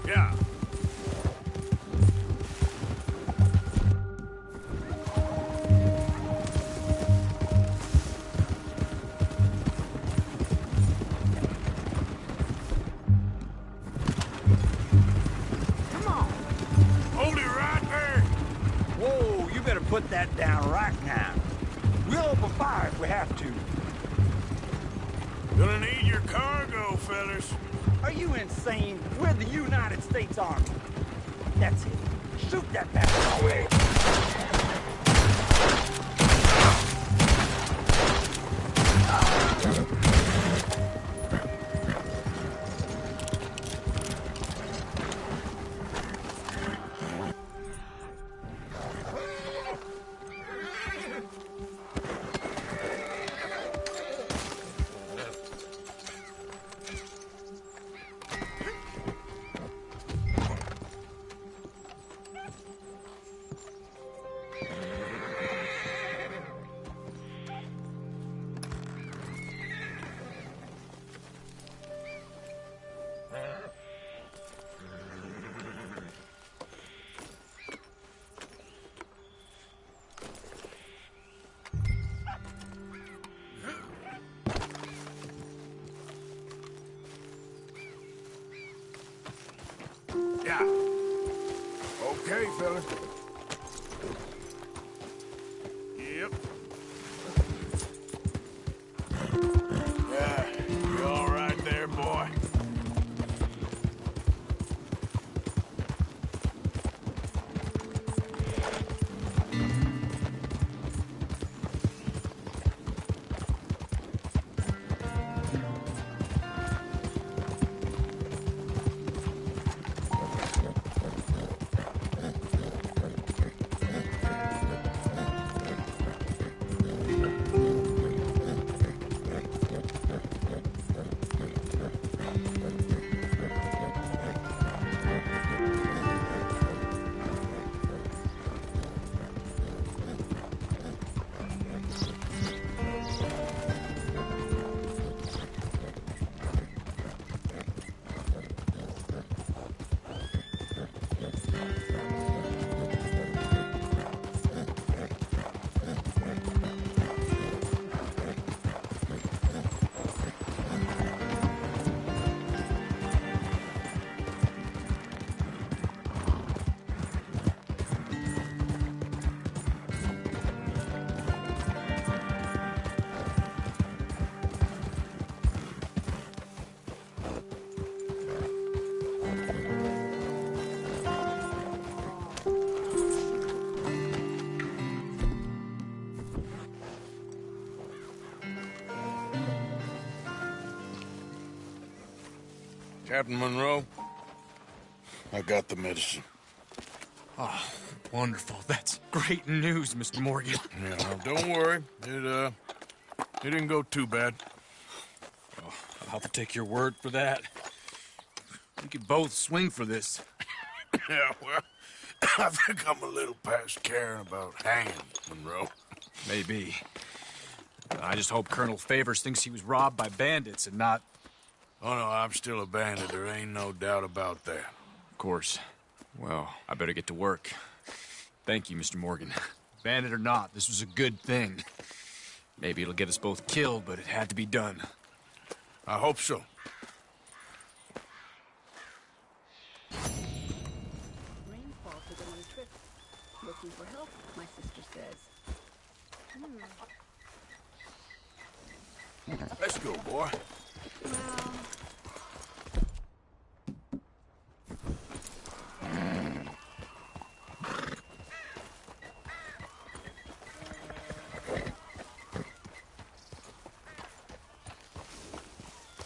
Speaker 1: Yeah. Hold it right there.
Speaker 2: Whoa, you better put that down right now. We'll open fire if we have to.
Speaker 1: Gonna need your cargo, fellas.
Speaker 2: Are you insane? We're the United States Army. That's it. Shoot that bastard away.
Speaker 1: Yeah. Okay, fella. Yep. Yeah, you all right there, boy? Captain Monroe, I got the medicine.
Speaker 3: Oh, wonderful. That's great news, Mr. Morgan.
Speaker 1: Yeah, well, don't worry. It didn't go too bad.
Speaker 3: Oh, I'll have to take your word for that. We could both swing for this.
Speaker 1: Yeah, well, I think I'm a little past caring about hanging, Monroe.
Speaker 3: Maybe. I just hope Colonel Favors thinks he was robbed by bandits and not...
Speaker 1: Oh, no, I'm still a bandit. There ain't no doubt about that.
Speaker 3: Of course. Well, I better get to work. Thank you, Mr. Morgan. Bandit or not, this was a good thing. Maybe it'll get us both killed, but it had to be done.
Speaker 1: I hope so.
Speaker 8: Rainfall took him on a trip. Looking for help, my sister says.
Speaker 1: Let's go, boy.
Speaker 8: Well,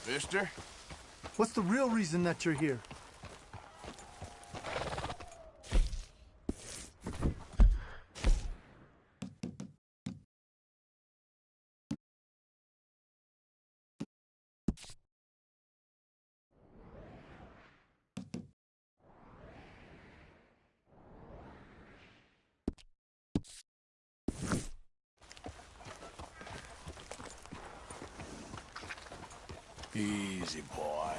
Speaker 1: Mister?
Speaker 5: What's the real reason that you're here?
Speaker 1: Easy, boy.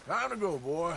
Speaker 1: Time to go, boy.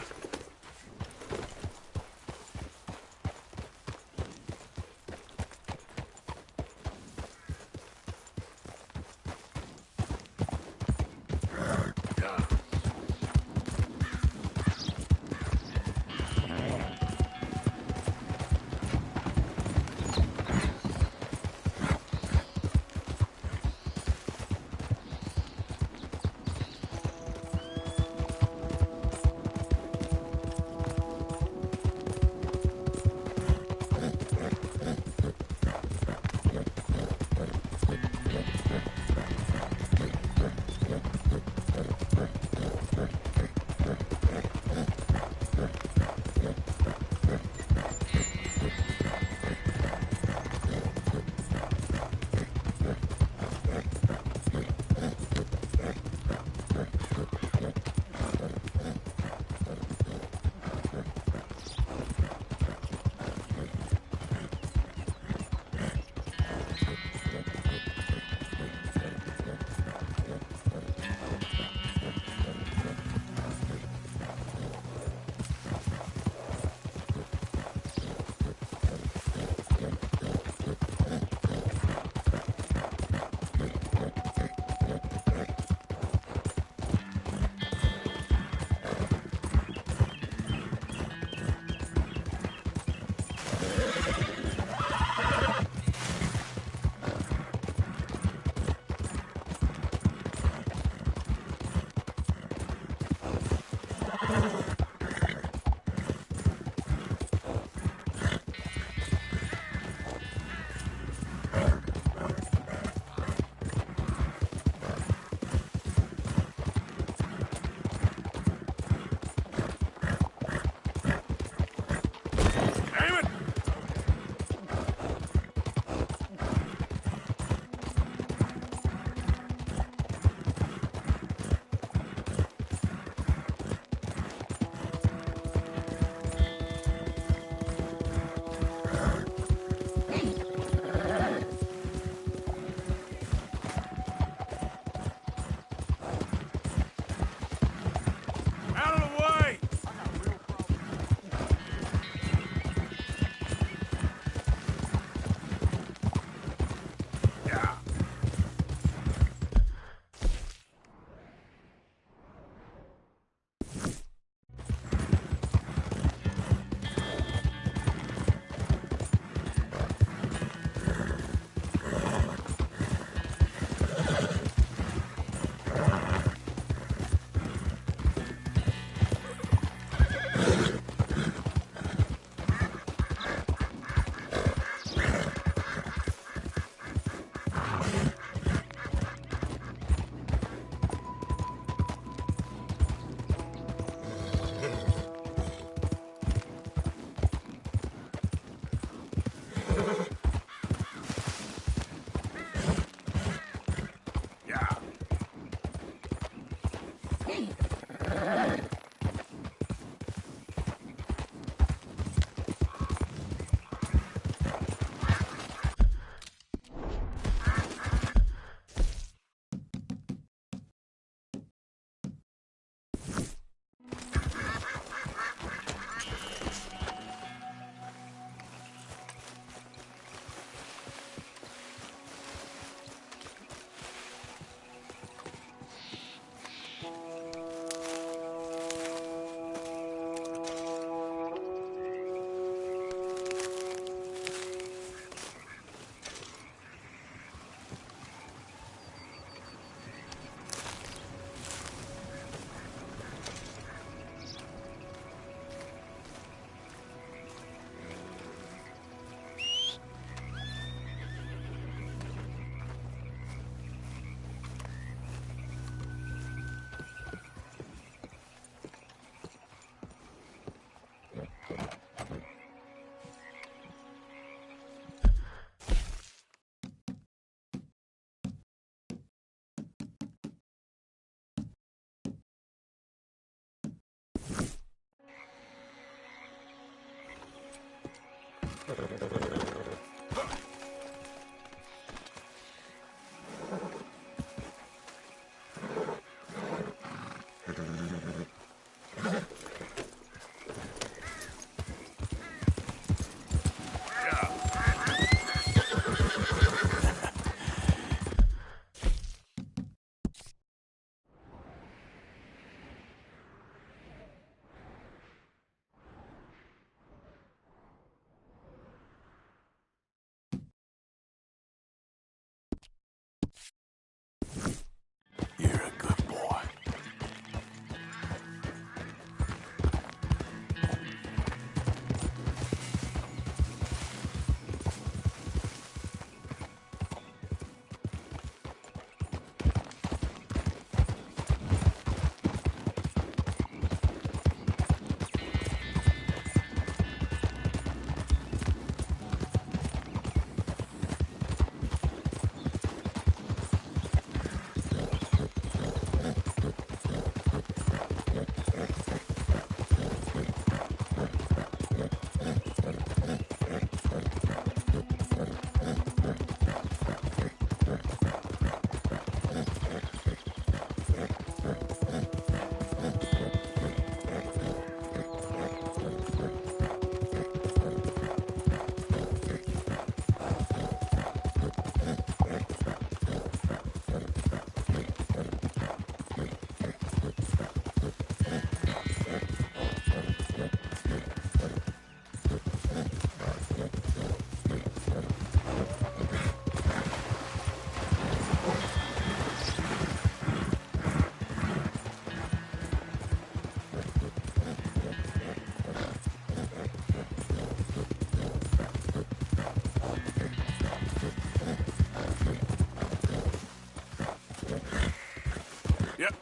Speaker 1: Yep.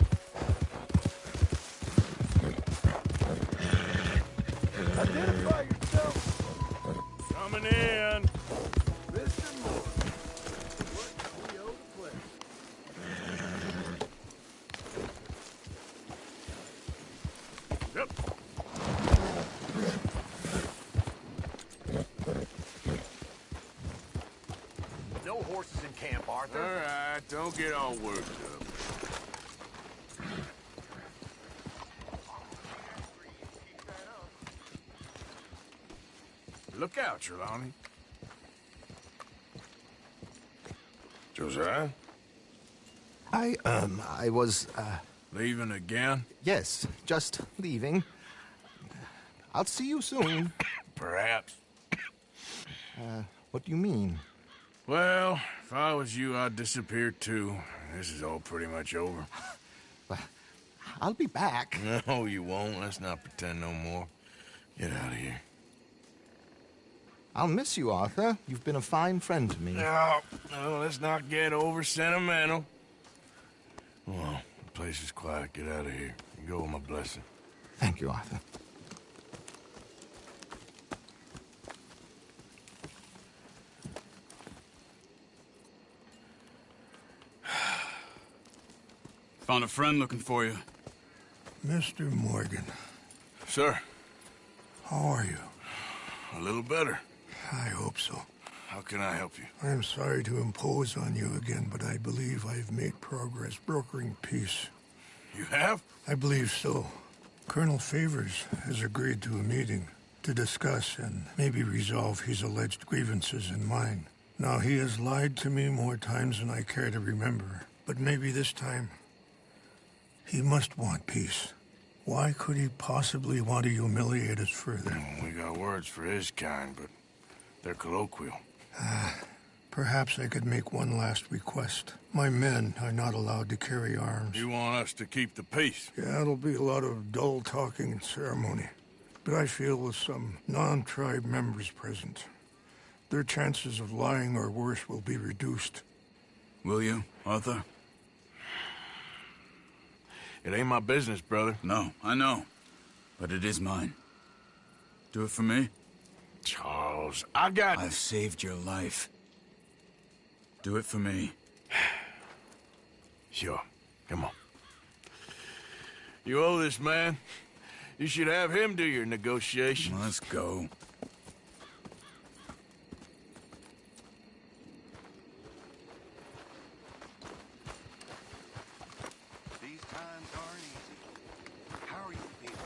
Speaker 7: Identify yourself.
Speaker 1: Coming in.
Speaker 7: Mr. Moore. What we owe the place.
Speaker 1: Yep.
Speaker 7: No horses in camp, Arthur.
Speaker 1: All right, don't get all worked up. Look out, Trelawney. Josiah?
Speaker 9: I was,
Speaker 1: Leaving again?
Speaker 9: yes, just leaving. I'll see you soon.
Speaker 1: Perhaps.
Speaker 9: What do you mean?
Speaker 1: Well, if I was you, I'd disappear too. This is all pretty much over.
Speaker 9: I'll be back.
Speaker 1: No, you won't. Let's not pretend no more. Get out of here.
Speaker 9: I'll miss you, Arthur. You've been a fine friend to me.
Speaker 1: No, let's not get over sentimental. Well, the place is quiet. Get out of here. You go with my blessing.
Speaker 9: Thank you, Arthur.
Speaker 3: Found a friend looking for you.
Speaker 4: Mr. Morgan,
Speaker 1: Sir,
Speaker 4: how are you?
Speaker 1: a little better.
Speaker 4: I hope so.
Speaker 1: How can I help you?
Speaker 4: I'm sorry to impose on you again, but I believe I've made progress brokering peace.
Speaker 1: You have?
Speaker 4: I believe so. Colonel Favors has agreed to a meeting to discuss and maybe resolve his alleged grievances and mine. Now, he has lied to me more times than I care to remember, but maybe this time he must want peace. Why could he possibly want to humiliate us further?
Speaker 1: We got words for his kind, but they're colloquial.
Speaker 4: Perhaps I could make one last request. My men are not allowed to carry arms.
Speaker 1: You want us to keep the peace?
Speaker 4: Yeah, it'll be a lot of dull talking and ceremony. But I feel with some non-tribe members present, their chances of lying or worse will be reduced.
Speaker 3: Will you, Arthur?
Speaker 1: It ain't my business, brother.
Speaker 3: No, I know. But it is mine. Do it for me?
Speaker 1: Charles, I've
Speaker 3: saved your life. Do it for me.
Speaker 1: Sure. Come on. You owe this man. You should have him do your negotiations.
Speaker 3: Let's go.
Speaker 7: These times aren't easy. How are you feeling?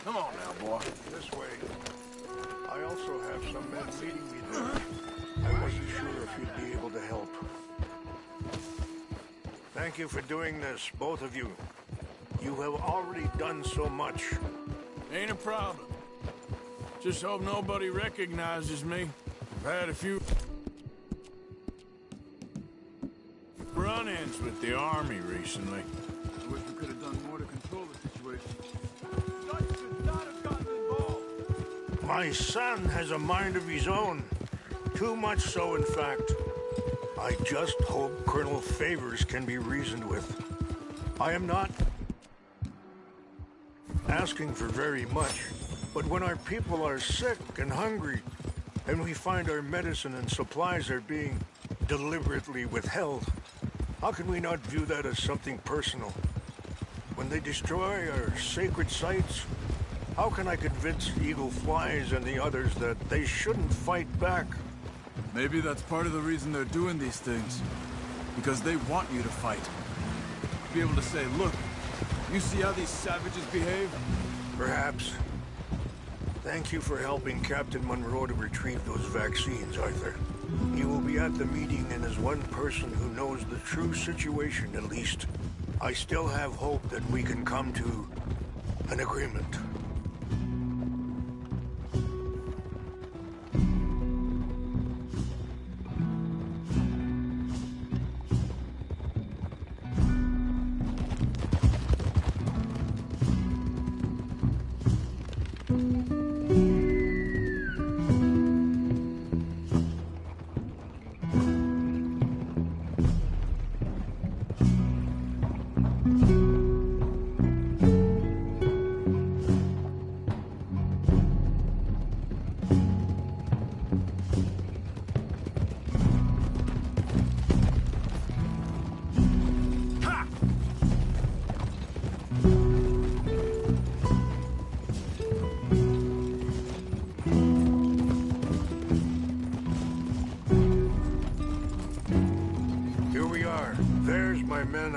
Speaker 1: Come on now, boy.
Speaker 4: This way. I also have some men meeting me there. I wasn't sure if you'd be able to help. Thank you for doing this, both of you. You have already done so much.
Speaker 1: Ain't a problem. Just hope nobody recognizes me. I've had a few run-ins with the army recently.
Speaker 3: I wish we could have done more to control the situation.
Speaker 4: My son has a mind of his own. Too much so, in fact. I just hope Colonel Favors can be reasoned with. I am not asking for very much, but when our people are sick and hungry, and we find our medicine and supplies are being deliberately withheld, how can we not view that as something personal? When they destroy our sacred sites, how can I convince Eagle Flies and the others that they shouldn't fight back?
Speaker 3: Maybe that's part of the reason they're doing these things. Because they want you to fight. Be able to say, look, you see how these savages behave?
Speaker 4: Perhaps. Thank you for helping Captain Monroe to retrieve those vaccines, Arthur. He will be at the meeting and is one person who knows the true situation, at least. I still have hope that we can come to an agreement.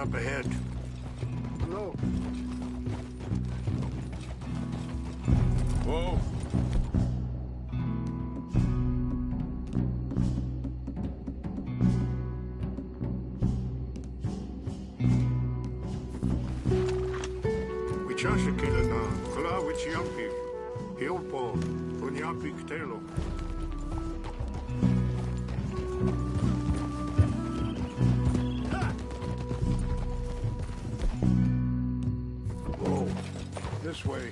Speaker 4: up ahead.
Speaker 7: Hello.
Speaker 1: Whoa.
Speaker 4: Wichashikila na kala wichiampi. Hilpo, punyampi ktelo. Whoa, this way.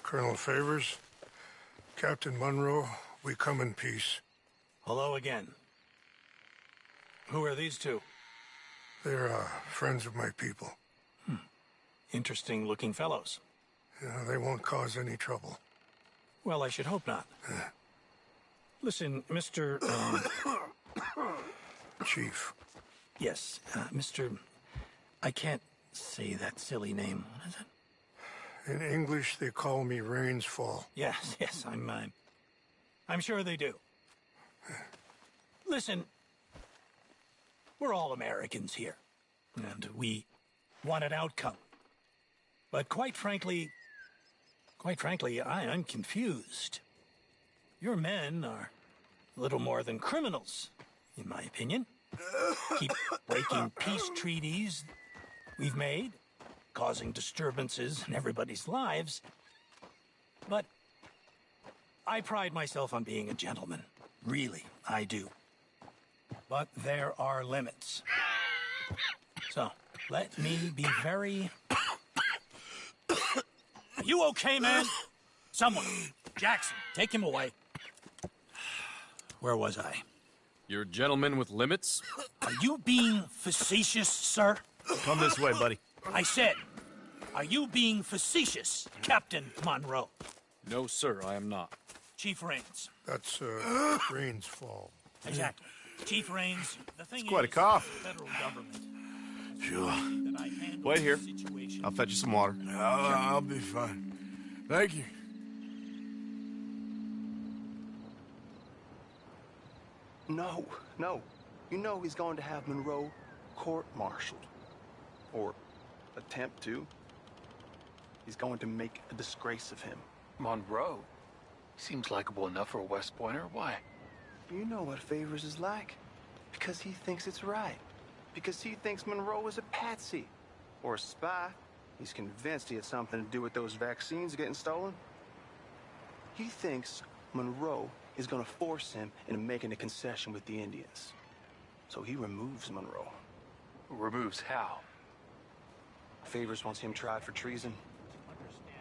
Speaker 4: Colonel Favors, Captain Monroe, we come in peace.
Speaker 10: Hello again. Who are these two?
Speaker 4: They're friends of my people.
Speaker 10: Interesting looking fellows.
Speaker 4: Yeah, they won't cause any trouble.
Speaker 10: Well, I should hope not. Listen, Mr.
Speaker 4: Chief.
Speaker 10: Yes, Mr. I can't say that silly name. What is it?
Speaker 4: In English, they call me Rains Fall.
Speaker 10: Yes, I'm sure they do. Listen, we're all Americans here, and we want an outcome. But quite frankly, I'm confused. Your men are a little more than criminals, in my opinion. Keep breaking peace treaties we've made, causing disturbances in everybody's lives. But I pride myself on being a gentleman. Really, I do. But there are limits. So, let me be very... Are you okay, man? Someone. Jackson, take him away. Where was I?
Speaker 3: You're a gentleman with limits?
Speaker 10: Are you being facetious, sir?
Speaker 9: Come this way, buddy.
Speaker 10: I said, are you being facetious, Captain Monroe?
Speaker 3: No, sir, I am not.
Speaker 10: Chief Rains.
Speaker 4: That's, Rains Fall.
Speaker 10: Exactly. Chief Rains, the thing
Speaker 9: It's quite a
Speaker 10: is,
Speaker 9: cough.
Speaker 10: the federal government.
Speaker 1: Sure.
Speaker 10: That I handle
Speaker 9: Wait here.
Speaker 10: the situation.
Speaker 9: I'll fetch you some water.
Speaker 1: I'll be fine. Thank you.
Speaker 11: No. You know he's going to have Monroe court-martialed. Or attempt to. He's going to make a disgrace of him.
Speaker 12: Monroe? Seems likable enough for a West Pointer. Why?
Speaker 11: You know what Favors is like. Because he thinks it's right. Because he thinks Monroe is a patsy. Or a spy. He's convinced he had something to do with those vaccines getting stolen. He thinks Monroe is going to force him into making a concession with the Indians. So he removes Monroe.
Speaker 12: Removes how?
Speaker 11: Favors wants him tried for treason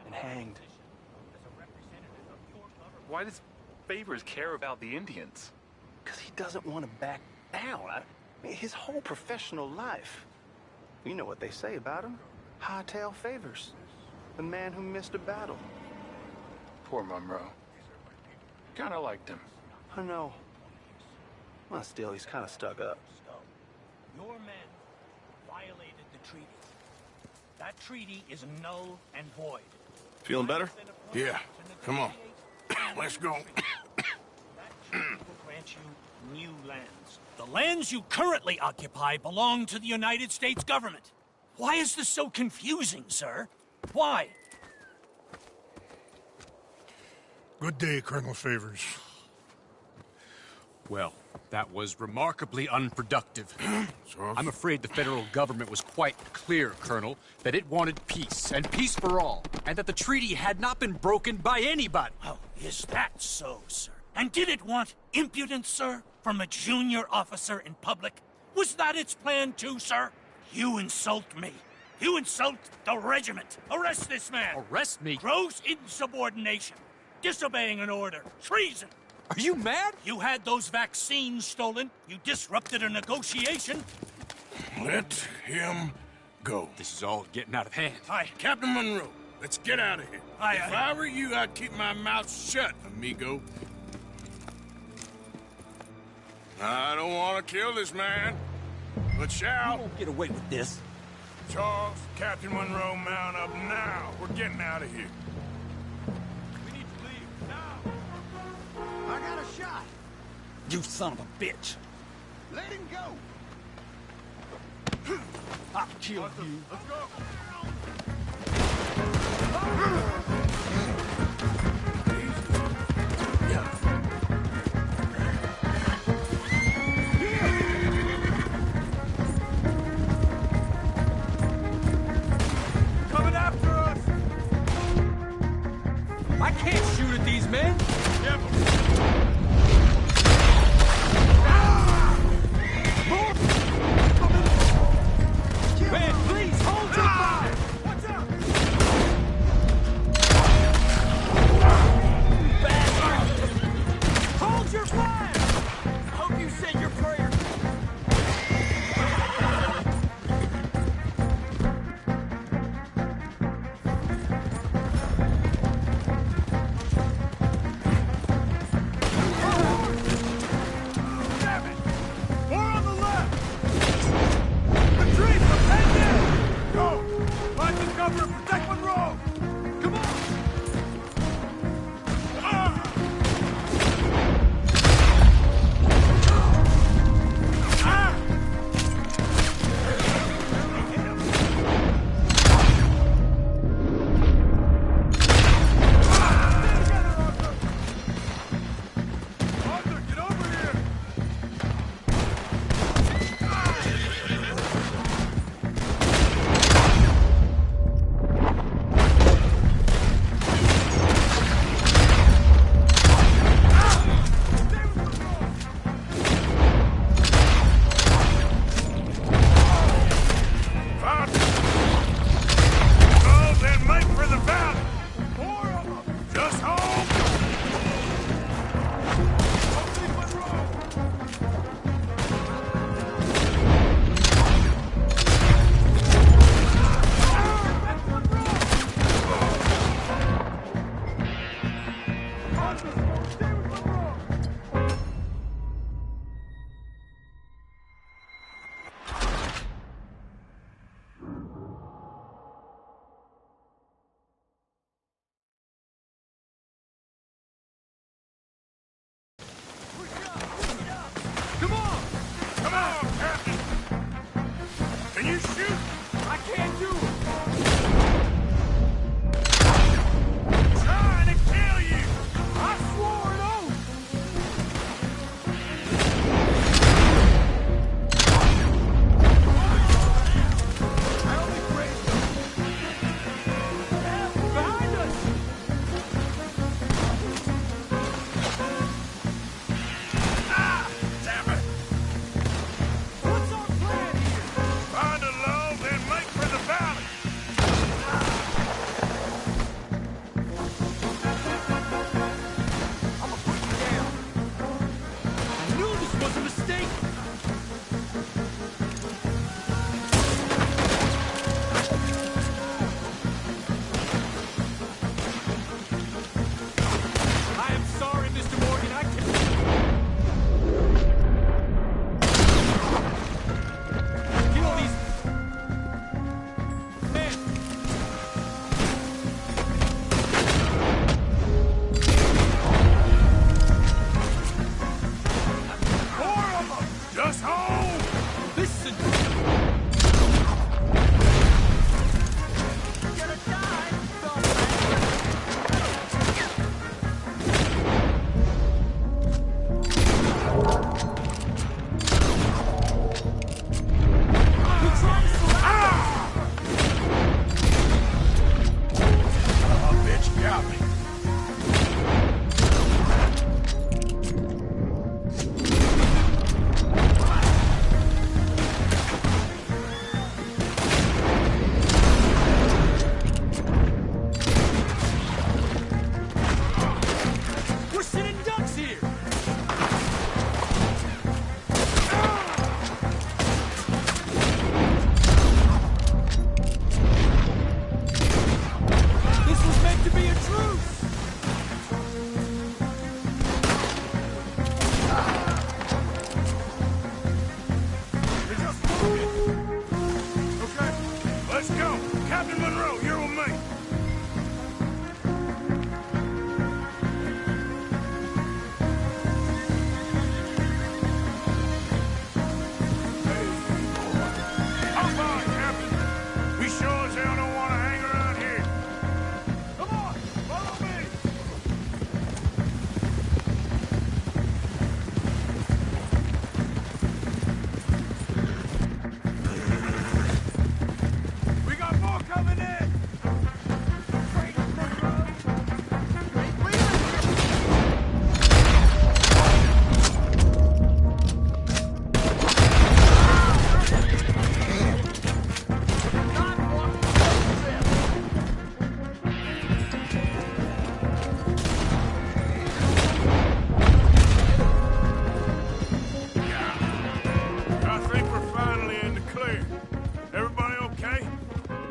Speaker 11: and hanged.
Speaker 12: Why does Favors care about the Indians?
Speaker 11: Because he doesn't want to back down. I mean, his whole professional life. You know what they say about him. Hightail Favors. The man who missed a battle.
Speaker 12: Poor Monroe. Kinda liked him.
Speaker 11: I know. Well, still, he's kind of stuck up.
Speaker 10: Your men violated the treaty. That treaty is null and void.
Speaker 9: Feeling better?
Speaker 1: Yeah, come on. Let's go.
Speaker 10: That treaty will grant you new lands. The lands you currently occupy belong to the United States government. Why is this so confusing, sir? Why?
Speaker 4: Good day, Colonel Favors.
Speaker 3: Well, that was remarkably unproductive.
Speaker 1: So,
Speaker 3: I'm afraid the federal government was quite clear, Colonel, that it wanted peace, and peace for all, and that the treaty had not been broken by anybody.
Speaker 10: Oh, is that so, sir? And did it want impudence, sir, from a junior officer in public? Was that its plan too, sir? You insult me. You insult the regiment. Arrest this man.
Speaker 3: Arrest me?
Speaker 10: Gross insubordination. Disobeying an order. Treason.
Speaker 3: Are you mad?
Speaker 10: You had those vaccines stolen. You disrupted a negotiation.
Speaker 1: Let him go.
Speaker 3: This is all getting out of hand.
Speaker 1: Captain Monroe, let's get out of here. If I were you, I'd keep my mouth shut, amigo. I don't want to kill this man, but shall.
Speaker 2: You won't get away with this.
Speaker 1: Charles, Captain Monroe, mount up now. We're getting out of here. We need to leave now.
Speaker 7: I got a shot.
Speaker 2: You son of a bitch.
Speaker 7: Let him go.
Speaker 2: I'll kill you.
Speaker 7: Let's go.
Speaker 2: Coming after us.
Speaker 3: I can't shoot at these men.
Speaker 2: Man, please hold your fire. Watch out. Hold your fire. Hope you said your prayer. Damn it! More on the left! Retreat! Protect it! Go! Find the cover and protect Monroe! Come on! Arthur, get over here! Oh, then make for the valley! Four of them! Just home! Come on! Come on, Captain! Can you shoot? I can't do it! Trying to kill you! I swore an oath! I only grazed them. Behind us! Damn it! What's our plan here? Find a low, then make for the valley. I'ma put you down. I knew this was a mistake. I am sorry, Mr. Morgan. I can. Kill these men. Four of them. Just home. Listen. You're gonna die, Oh, bitch, got me.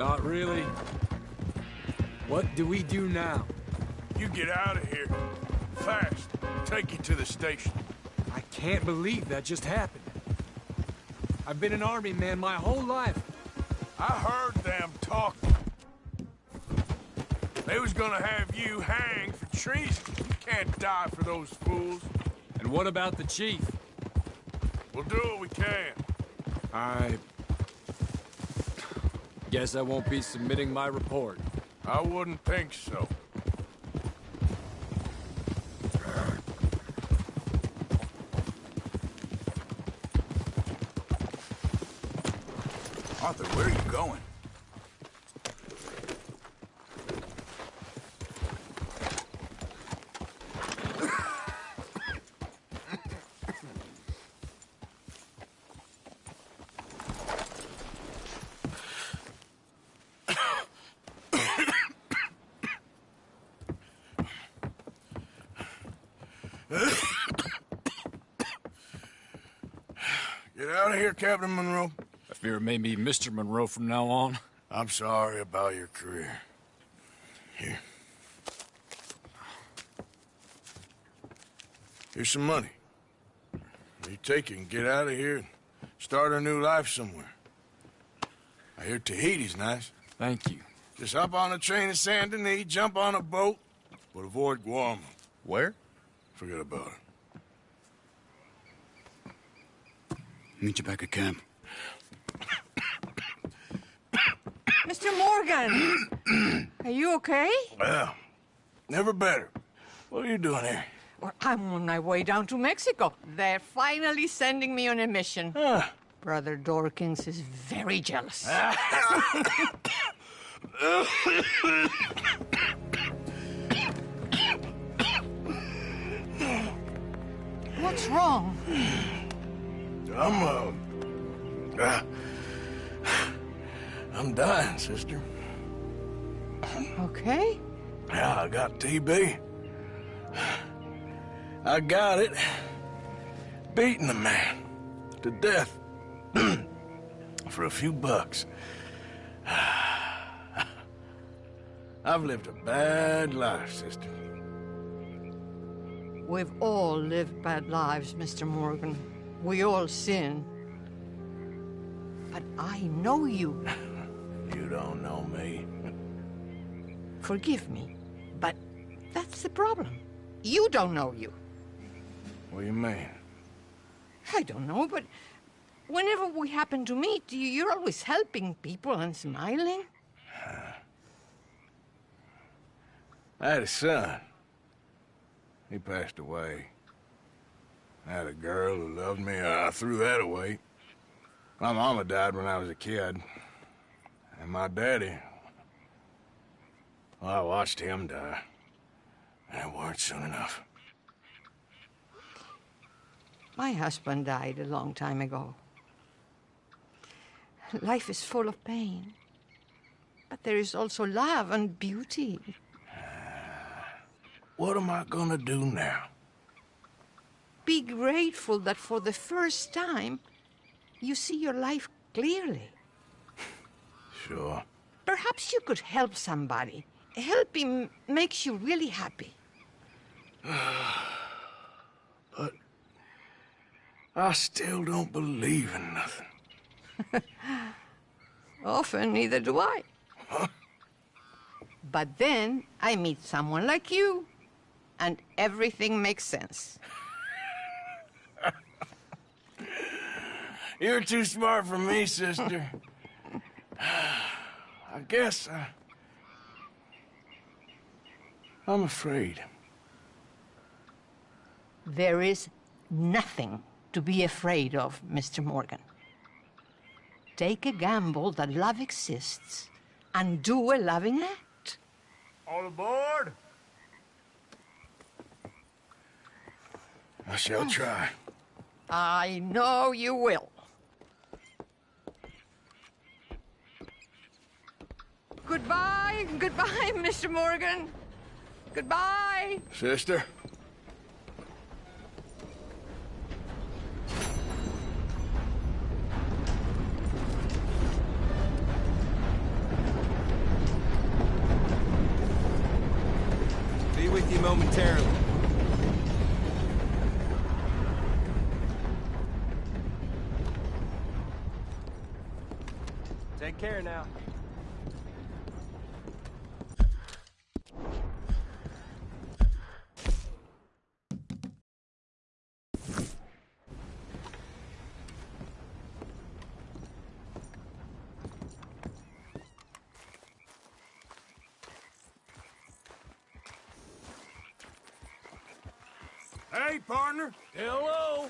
Speaker 3: Not really. What do we do now?
Speaker 1: You get out of here. Fast. Take you to the station.
Speaker 3: I can't believe that just happened. I've been an army man my whole life.
Speaker 1: I heard them talking. They was gonna have you hanged for treason. You can't die for those fools.
Speaker 3: And what about the chief?
Speaker 1: We'll do what we can.
Speaker 3: I guess I won't be submitting my report.
Speaker 1: I wouldn't think so.
Speaker 2: Arthur, where are you going?
Speaker 1: Get out of here, Captain Monroe.
Speaker 3: I fear it may be Mr. Monroe from now on.
Speaker 1: I'm sorry about your career. Here. Here's some money. You take it and get out of here and start a new life somewhere. I hear Tahiti's nice.
Speaker 3: Thank you.
Speaker 1: Just hop on a train to Saint Denis, jump on a boat, but avoid Guam.
Speaker 9: Where?
Speaker 1: Forget about it.
Speaker 2: Meet you back at camp.
Speaker 13: Mr. Morgan! Are you okay?
Speaker 1: Well, never better. What are you doing here?
Speaker 13: Well, I'm on my way down to Mexico. They're finally sending me on a mission. Brother Dorkins is very jealous. What's wrong?
Speaker 1: I'm dying, sister.
Speaker 13: Okay?
Speaker 1: Yeah, I got TB. I got it. Beating a man to death for a few bucks. I've lived a bad life, sister.
Speaker 13: We've all lived bad lives, Mr. Morgan. We all sin. But I know you.
Speaker 1: You don't know me.
Speaker 13: Forgive me, but that's the problem. You don't know you.
Speaker 1: What do you mean?
Speaker 13: I don't know, but whenever we happen to meet, you're always helping people and smiling.
Speaker 1: I had a son. He passed away. I had a girl who loved me. I threw that away. My mama died when I was a kid. And my daddy... Well, I watched him die. And it weren't soon enough.
Speaker 13: My husband died a long time ago. Life is full of pain. But there is also love and beauty.
Speaker 1: What am I gonna do now?
Speaker 13: Be grateful that for the first time, you see your life clearly.
Speaker 1: Sure.
Speaker 13: Perhaps you could help somebody. Helping makes you really happy.
Speaker 1: But I still don't believe in nothing.
Speaker 13: Often, neither do I.
Speaker 1: Huh?
Speaker 13: But then I meet someone like you, and everything makes sense.
Speaker 1: You're too smart for me, sister. I guess I'm afraid.
Speaker 13: There is nothing to be afraid of, Mr. Morgan. Take a gamble that love exists and do a loving act.
Speaker 1: All aboard? I shall try.
Speaker 13: I know you will. Goodbye, goodbye, Mr. Morgan. Goodbye.
Speaker 1: Sister?
Speaker 6: momentarily. Take care now.
Speaker 1: Hey, partner.
Speaker 2: Hello.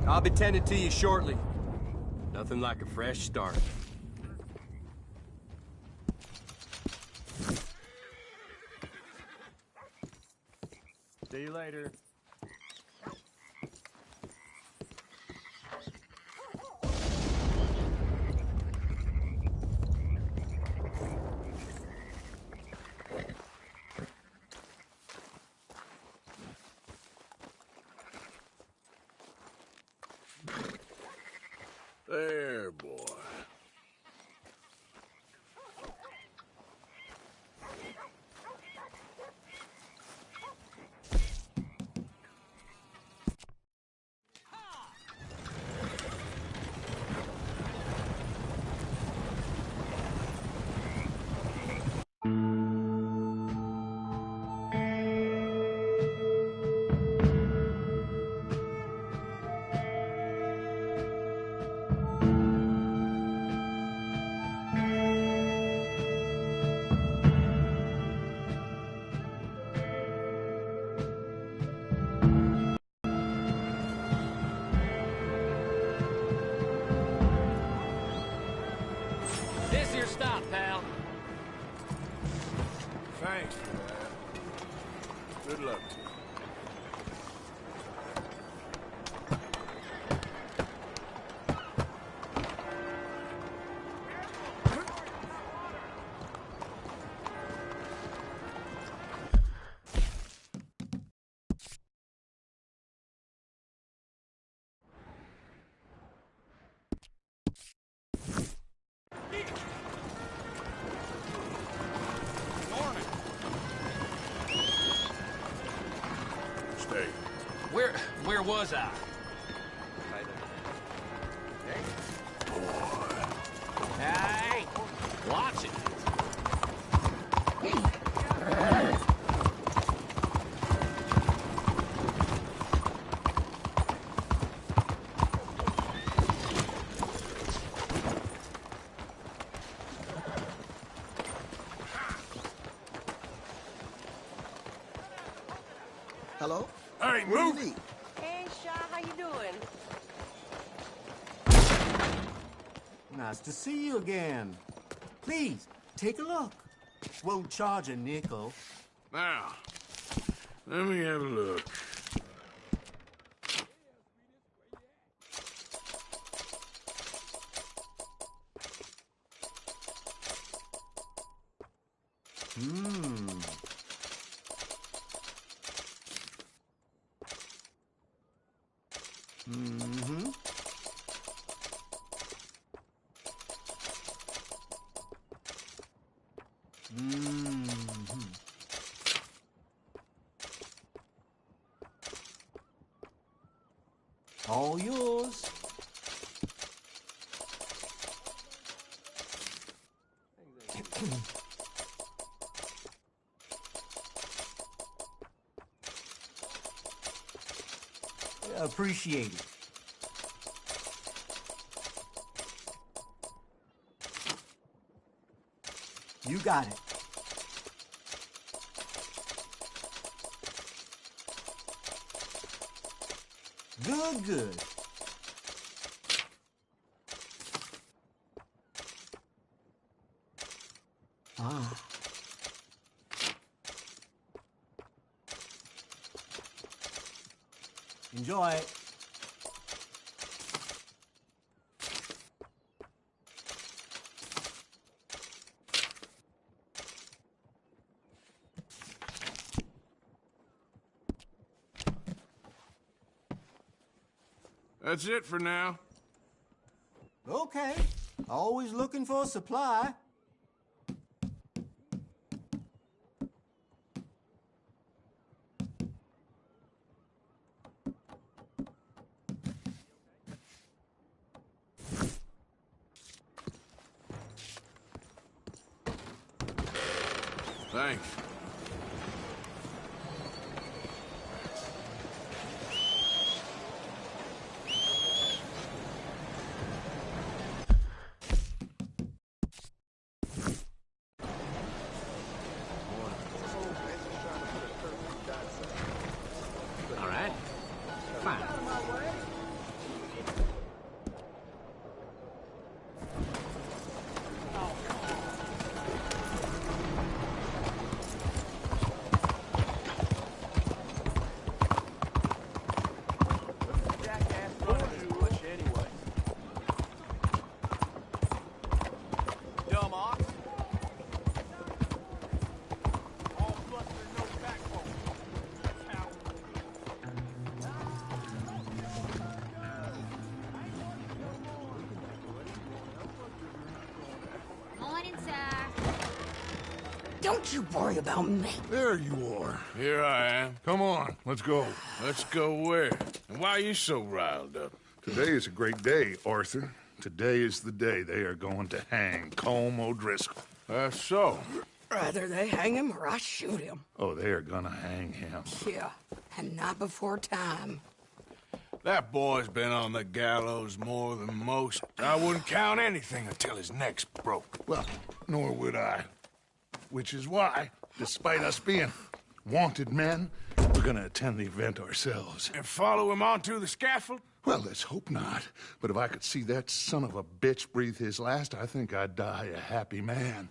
Speaker 6: I'll be tending to you shortly. Nothing like a fresh start. See you later.
Speaker 1: There, boy.
Speaker 14: This here stop, pal.
Speaker 1: Thanks for that. Good luck to you. Stay.
Speaker 14: Where was I? Hey, watch it.
Speaker 9: Hello?
Speaker 1: Hey,
Speaker 9: What
Speaker 1: move!
Speaker 9: do you need?
Speaker 8: Hey, Shaw, how you doing?
Speaker 15: Nice to see you again. Please, take a look. Won't charge a nickel.
Speaker 1: Now, let me have a look.
Speaker 15: Hmm. Mm-hmm. Mm-hmm. All yours. Appreciate it. You got it. Good. Ah. Enjoy.
Speaker 1: That's it for now.
Speaker 15: Okay. Always looking for a supply.
Speaker 1: Thanks.
Speaker 14: All right. Fine.
Speaker 16: Morning, sir. Don't you worry about me.
Speaker 1: There you are. Here I am. Come on, let's go. Let's go where? And why are you so riled up?
Speaker 17: Today is a great day, Arthur. Today is the day they are going to hang Colm O'Driscoll.
Speaker 1: That's so.
Speaker 16: Rather they hang him or I shoot him.
Speaker 17: Oh, they are gonna hang him.
Speaker 16: Yeah, and not before time.
Speaker 1: That boy's been on the gallows more than most. I wouldn't count anything until his neck's broke.
Speaker 17: Well, nor would I. Which is why, despite us being wanted men, we're gonna attend the event ourselves.
Speaker 1: And follow him onto the scaffold?
Speaker 17: Well, let's hope not. But if I could see that son of a bitch breathe his last, I think I'd die a happy man.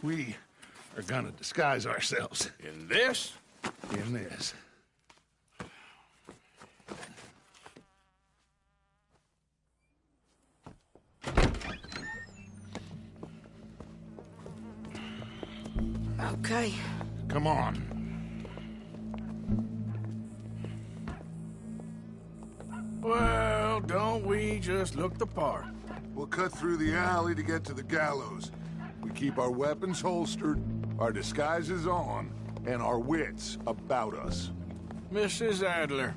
Speaker 17: We are gonna disguise ourselves.
Speaker 1: In this?
Speaker 17: In this.
Speaker 16: Okay.
Speaker 17: Come on.
Speaker 1: Well, don't we just look the part?
Speaker 17: We'll cut through the alley to get to the gallows. We keep our weapons holstered, our disguises on, and our wits about us.
Speaker 1: Mrs. Adler,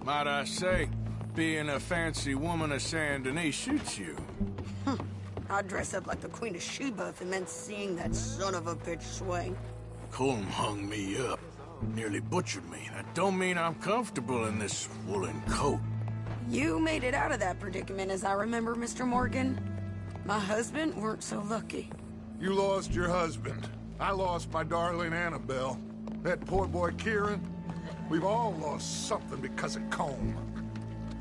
Speaker 1: might I say, being a fancy woman of Saint Denis shoots you.
Speaker 16: I'd dress up like the Queen of Sheba if it meant seeing that son of a bitch swing.
Speaker 1: Colm hung me up, nearly butchered me. That don't mean I'm comfortable in this woolen coat.
Speaker 16: You made it out of that predicament, as I remember, Mr. Morgan. My husband weren't so lucky.
Speaker 17: You lost your husband. I lost my darling Annabelle. That poor boy Kieran. We've all lost something because of Colm.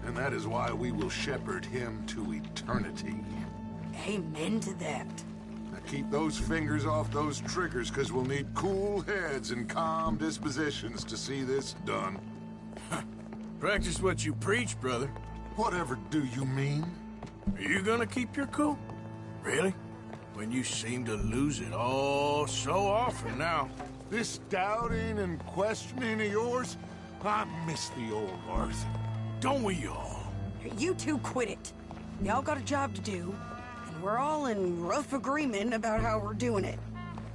Speaker 17: And that is why we will shepherd him to eternity.
Speaker 16: Amen to that.
Speaker 17: Now keep those fingers off those triggers, because we'll need cool heads and calm dispositions to see this done.
Speaker 1: Practice what you preach, brother.
Speaker 17: Whatever do you mean?
Speaker 1: Are you gonna keep your cool? Really? When you seem to lose it all so often now.
Speaker 17: This doubting and questioning of yours, I miss the old Arthur.
Speaker 1: Don't we all?
Speaker 16: You two quit it. Y'all got a job to do, and we're all in rough agreement about how we're doing it.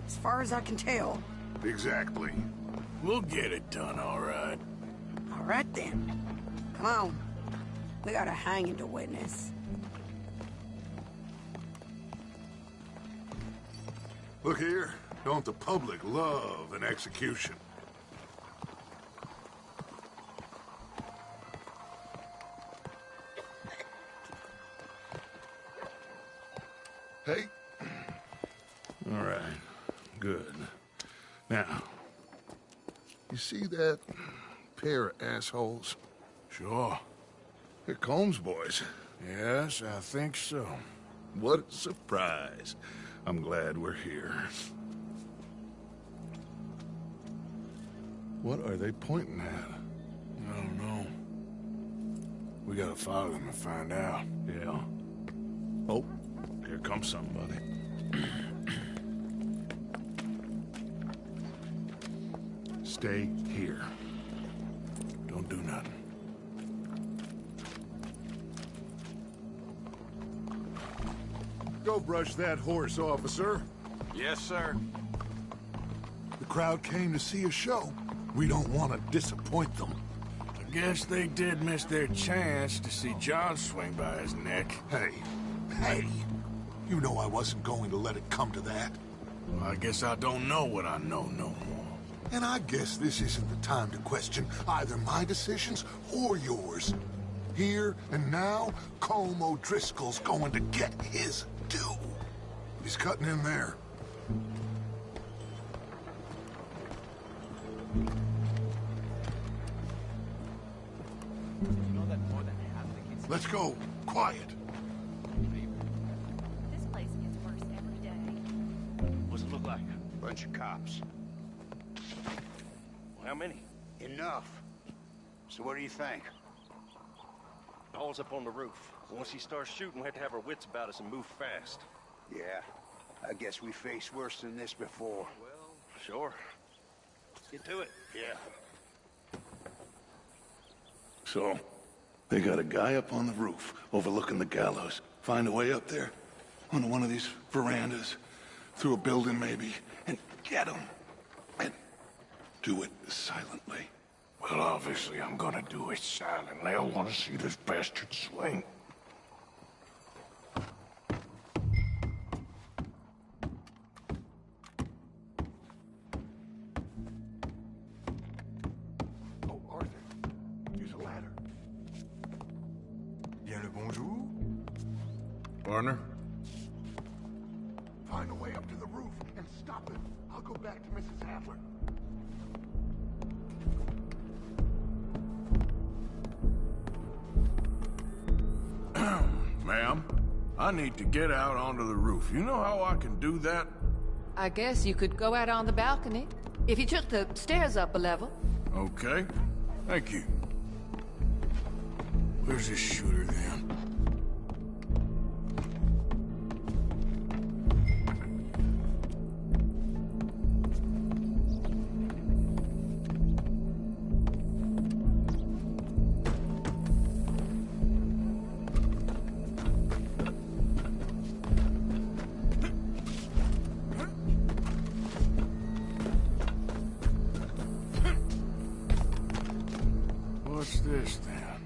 Speaker 16: As far as I can tell.
Speaker 17: Exactly.
Speaker 1: We'll get it done, all right.
Speaker 16: All right, then. Come on. We got a hanging to witness.
Speaker 17: Look here. Don't the public love an execution? Hey. All right. Good. Now, you see that pair of assholes?
Speaker 1: Sure.
Speaker 17: They're Colm's boys.
Speaker 1: Yes, I think so.
Speaker 17: What a surprise. I'm glad we're here. What are they pointing at?
Speaker 1: I don't know. We gotta follow them and find out.
Speaker 17: Yeah. Oh, here comes somebody. Stay here.
Speaker 1: Don't do nothing.
Speaker 17: Go brush that horse, officer.
Speaker 1: Yes, sir.
Speaker 17: The crowd came to see a show. We don't want to disappoint them.
Speaker 1: I guess they did miss their chance to see John swing by his neck.
Speaker 17: Hey, you know I wasn't going to let it come to that.
Speaker 1: Well, I guess I don't know what I know no more.
Speaker 17: And I guess this isn't the time to question either my decisions or yours. Here and now, Colm O'Driscoll's going to get his due. He's cutting in there. Let's go. Quiet.
Speaker 18: This place gets worse every day.
Speaker 19: What's it look like?
Speaker 20: Bunch of cops.
Speaker 19: Well, how many?
Speaker 20: Enough. So what do you think?
Speaker 19: Paul's up on the roof. Once he starts shooting, we have to have our wits about us and move fast.
Speaker 20: Yeah, I guess we faced worse than this before.
Speaker 19: Well, sure. Let's get to it.
Speaker 20: Yeah.
Speaker 17: So, they got a guy up on the roof overlooking the gallows. Find a way up there, onto one of these verandas, through a building maybe, and get him. And do it silently.
Speaker 1: Well, obviously I'm gonna do it silently. I want to see this bastard swing.
Speaker 17: Oh, Arthur, use a ladder.
Speaker 2: Bien le bonjour.
Speaker 1: Partner?
Speaker 17: Find a way up to the roof and stop it. I'll go back to Mrs. Adler.
Speaker 1: Ma'am, I need to get out onto the roof. You know how I can do that?
Speaker 21: I guess you could go out on the balcony. If you took the stairs up a level.
Speaker 1: Okay. Thank you. Where's this shooter, then? What's this, then?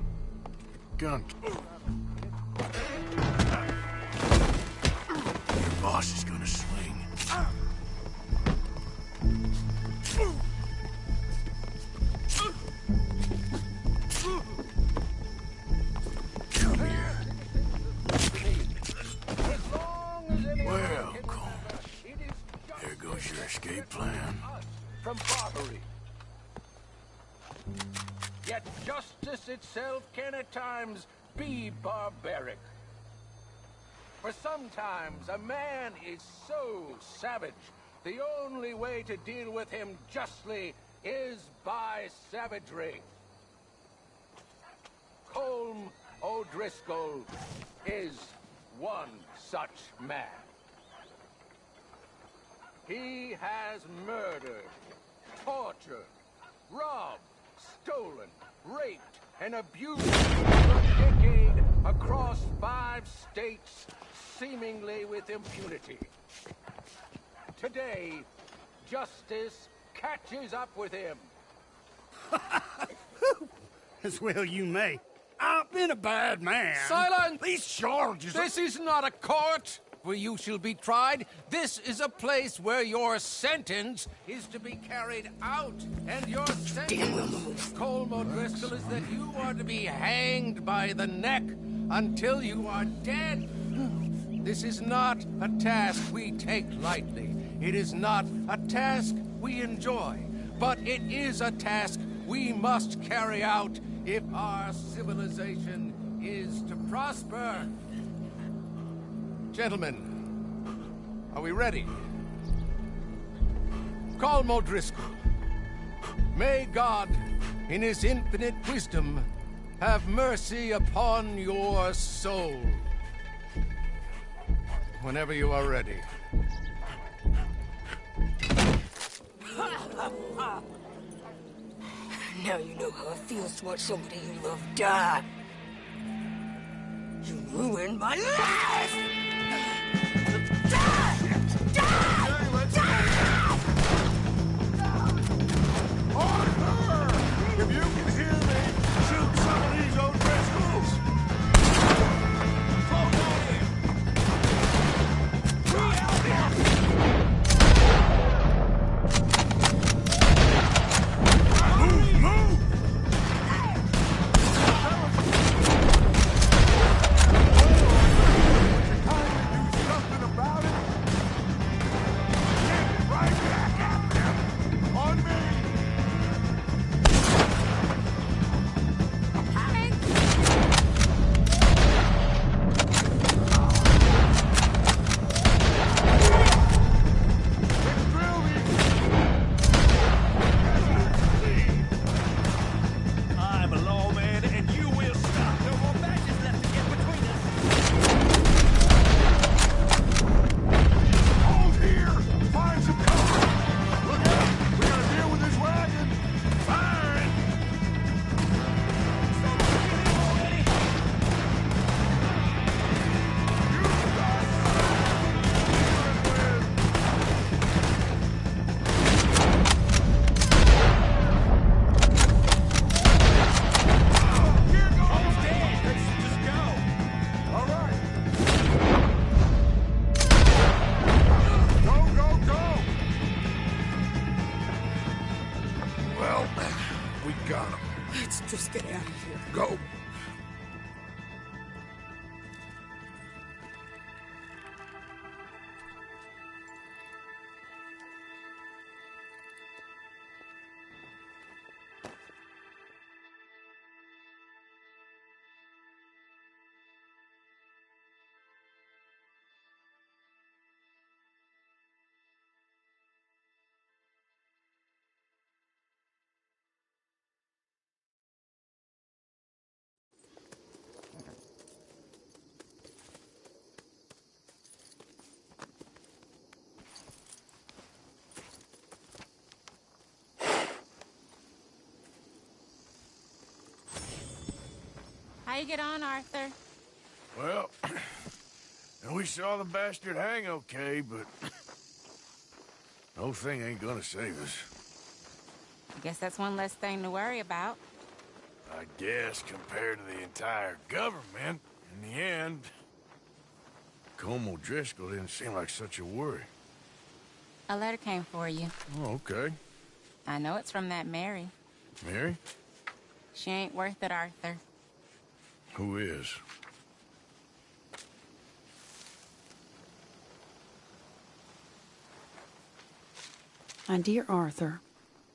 Speaker 1: Gun. Your boss is gonna swing. Come here. Well, Colm. There goes your escape plan.
Speaker 22: From barbary. Yet justice itself can at times be barbaric. For sometimes a man is so savage, the only way to deal with him justly is by savagery. Colm O'Driscoll is one such man. He has murdered, tortured, robbed, stolen, raped, and abused for a decade across 5 states, seemingly with impunity. Today, justice catches up with him.
Speaker 2: As well you may. I've been a bad man.
Speaker 22: Silence!
Speaker 2: These charges...
Speaker 22: This is not a court where you shall be tried. This is a place where your sentence is to be carried out. And your sentence, Colm O'Driscoll, is that you are to be hanged by the neck until you are dead. This is not a task we take lightly. It is not a task we enjoy. But it is a task we must carry out if our civilization is to prosper. Gentlemen, are we ready? Colm O'Driscoll, may God, in his infinite wisdom, have mercy upon your soul. Whenever you are ready.
Speaker 16: Now you know how it feels to watch somebody you love die. You ruined my life!
Speaker 17: got him.
Speaker 16: Let's just get out of here.
Speaker 17: Go.
Speaker 5: How you get on, Arthur?
Speaker 1: Well, we saw the bastard hang okay, but the whole thing ain't gonna save us.
Speaker 5: I guess that's one less thing to worry about.
Speaker 1: I guess compared to the entire government, in the end, Colm O'Driscoll didn't seem like such a worry.
Speaker 5: A letter came for you.
Speaker 1: Oh, okay.
Speaker 5: I know it's from that Mary.
Speaker 1: Mary?
Speaker 5: She ain't worth it, Arthur.
Speaker 1: Who is?
Speaker 16: My dear Arthur,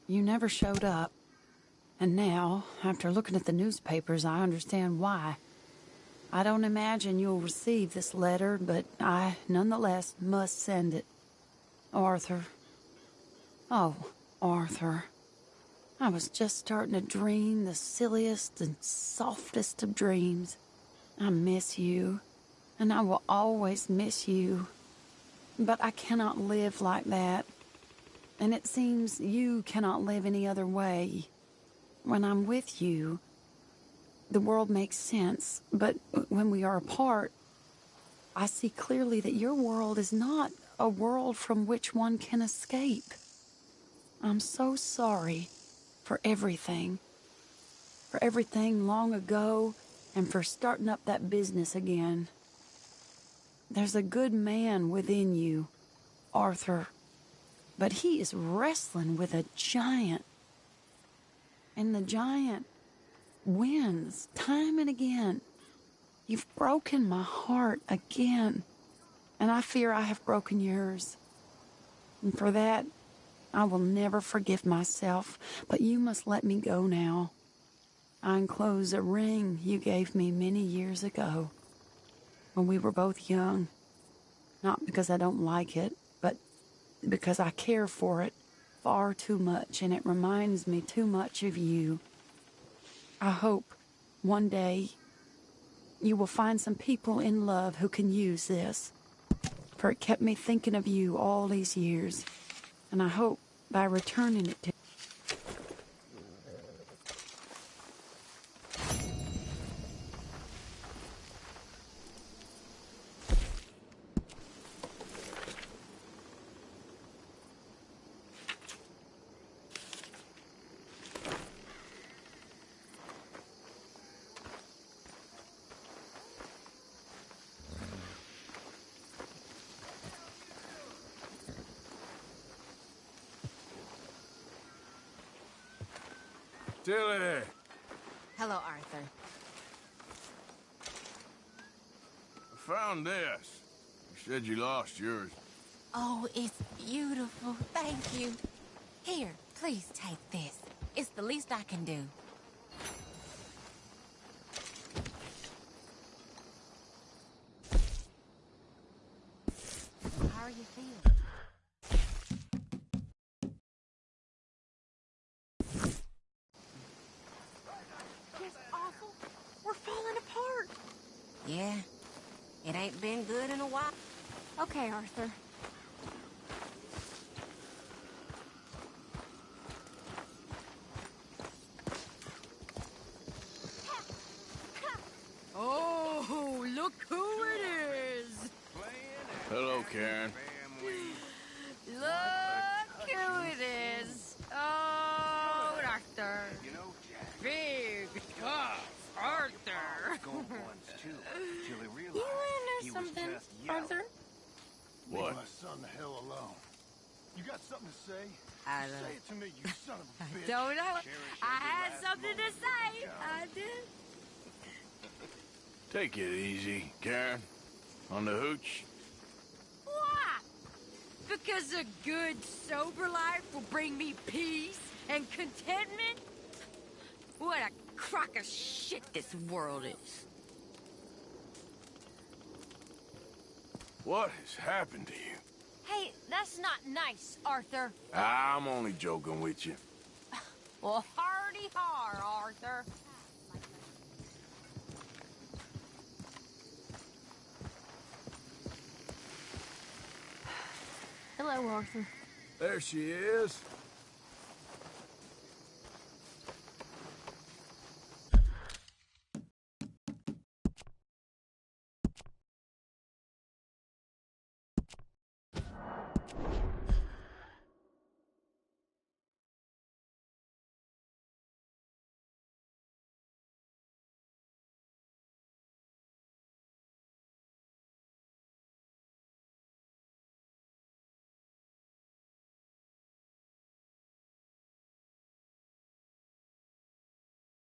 Speaker 16: you never showed up. And now, after looking at the newspapers, I understand why. I don't imagine you'll receive this letter, but I, nonetheless, must send it. Arthur. Oh, Arthur. I was just starting to dream the silliest and softest of dreams. I miss you, and I will always miss you. But I cannot live like that. And it seems you cannot live any other way. When I'm with you, the world makes sense. But when we are apart, I see clearly that your world is not a world from which one can escape. I'm so sorry for everything. For everything long ago, and for starting up that business again. There's a good man within you, Arthur. But he is wrestling with a giant. And the giant wins time and again. You've broken my heart again. And I fear I have broken yours. And for that, I will never forgive myself. But you must let me go now. I enclose a ring you gave me many years ago, when we were both young. Not because I don't like it, but because I care for it far too much, and it reminds me too much of you. I hope one day you will find some people in love who can use this, for it kept me thinking of you all these years, and I hope by returning it to
Speaker 1: Tilly!
Speaker 5: Hello, Arthur.
Speaker 1: I found this. You said you lost yours.
Speaker 5: Oh, it's beautiful. Thank you. Here, please take this. It's the least I can do. How are you feeling?
Speaker 16: It's awful. We're falling apart.
Speaker 5: Yeah, it ain't been good in a while.
Speaker 16: Okay, Arthur. Oh, look who it is.
Speaker 1: Hello, Karen.
Speaker 16: Look who it is. Oh, Arthur. Big, tough Arthur. You wanna know something, Arthur?
Speaker 1: What?
Speaker 17: Leave my son the hell alone. You got
Speaker 7: got something to say?
Speaker 11: I don't
Speaker 7: Say it to me, you son of a bitch.
Speaker 11: don't know. I had something to say. I did.
Speaker 1: Take it easy, Karen. On the hooch.
Speaker 11: Why? Because a good, sober life will bring me peace and contentment? What a crock of shit this world is.
Speaker 1: What has happened to you?
Speaker 11: Hey, that's not nice, Arthur.
Speaker 1: I'm only joking with you.
Speaker 11: Well, hardy har, Arthur. Hello, Arthur.
Speaker 1: There she is.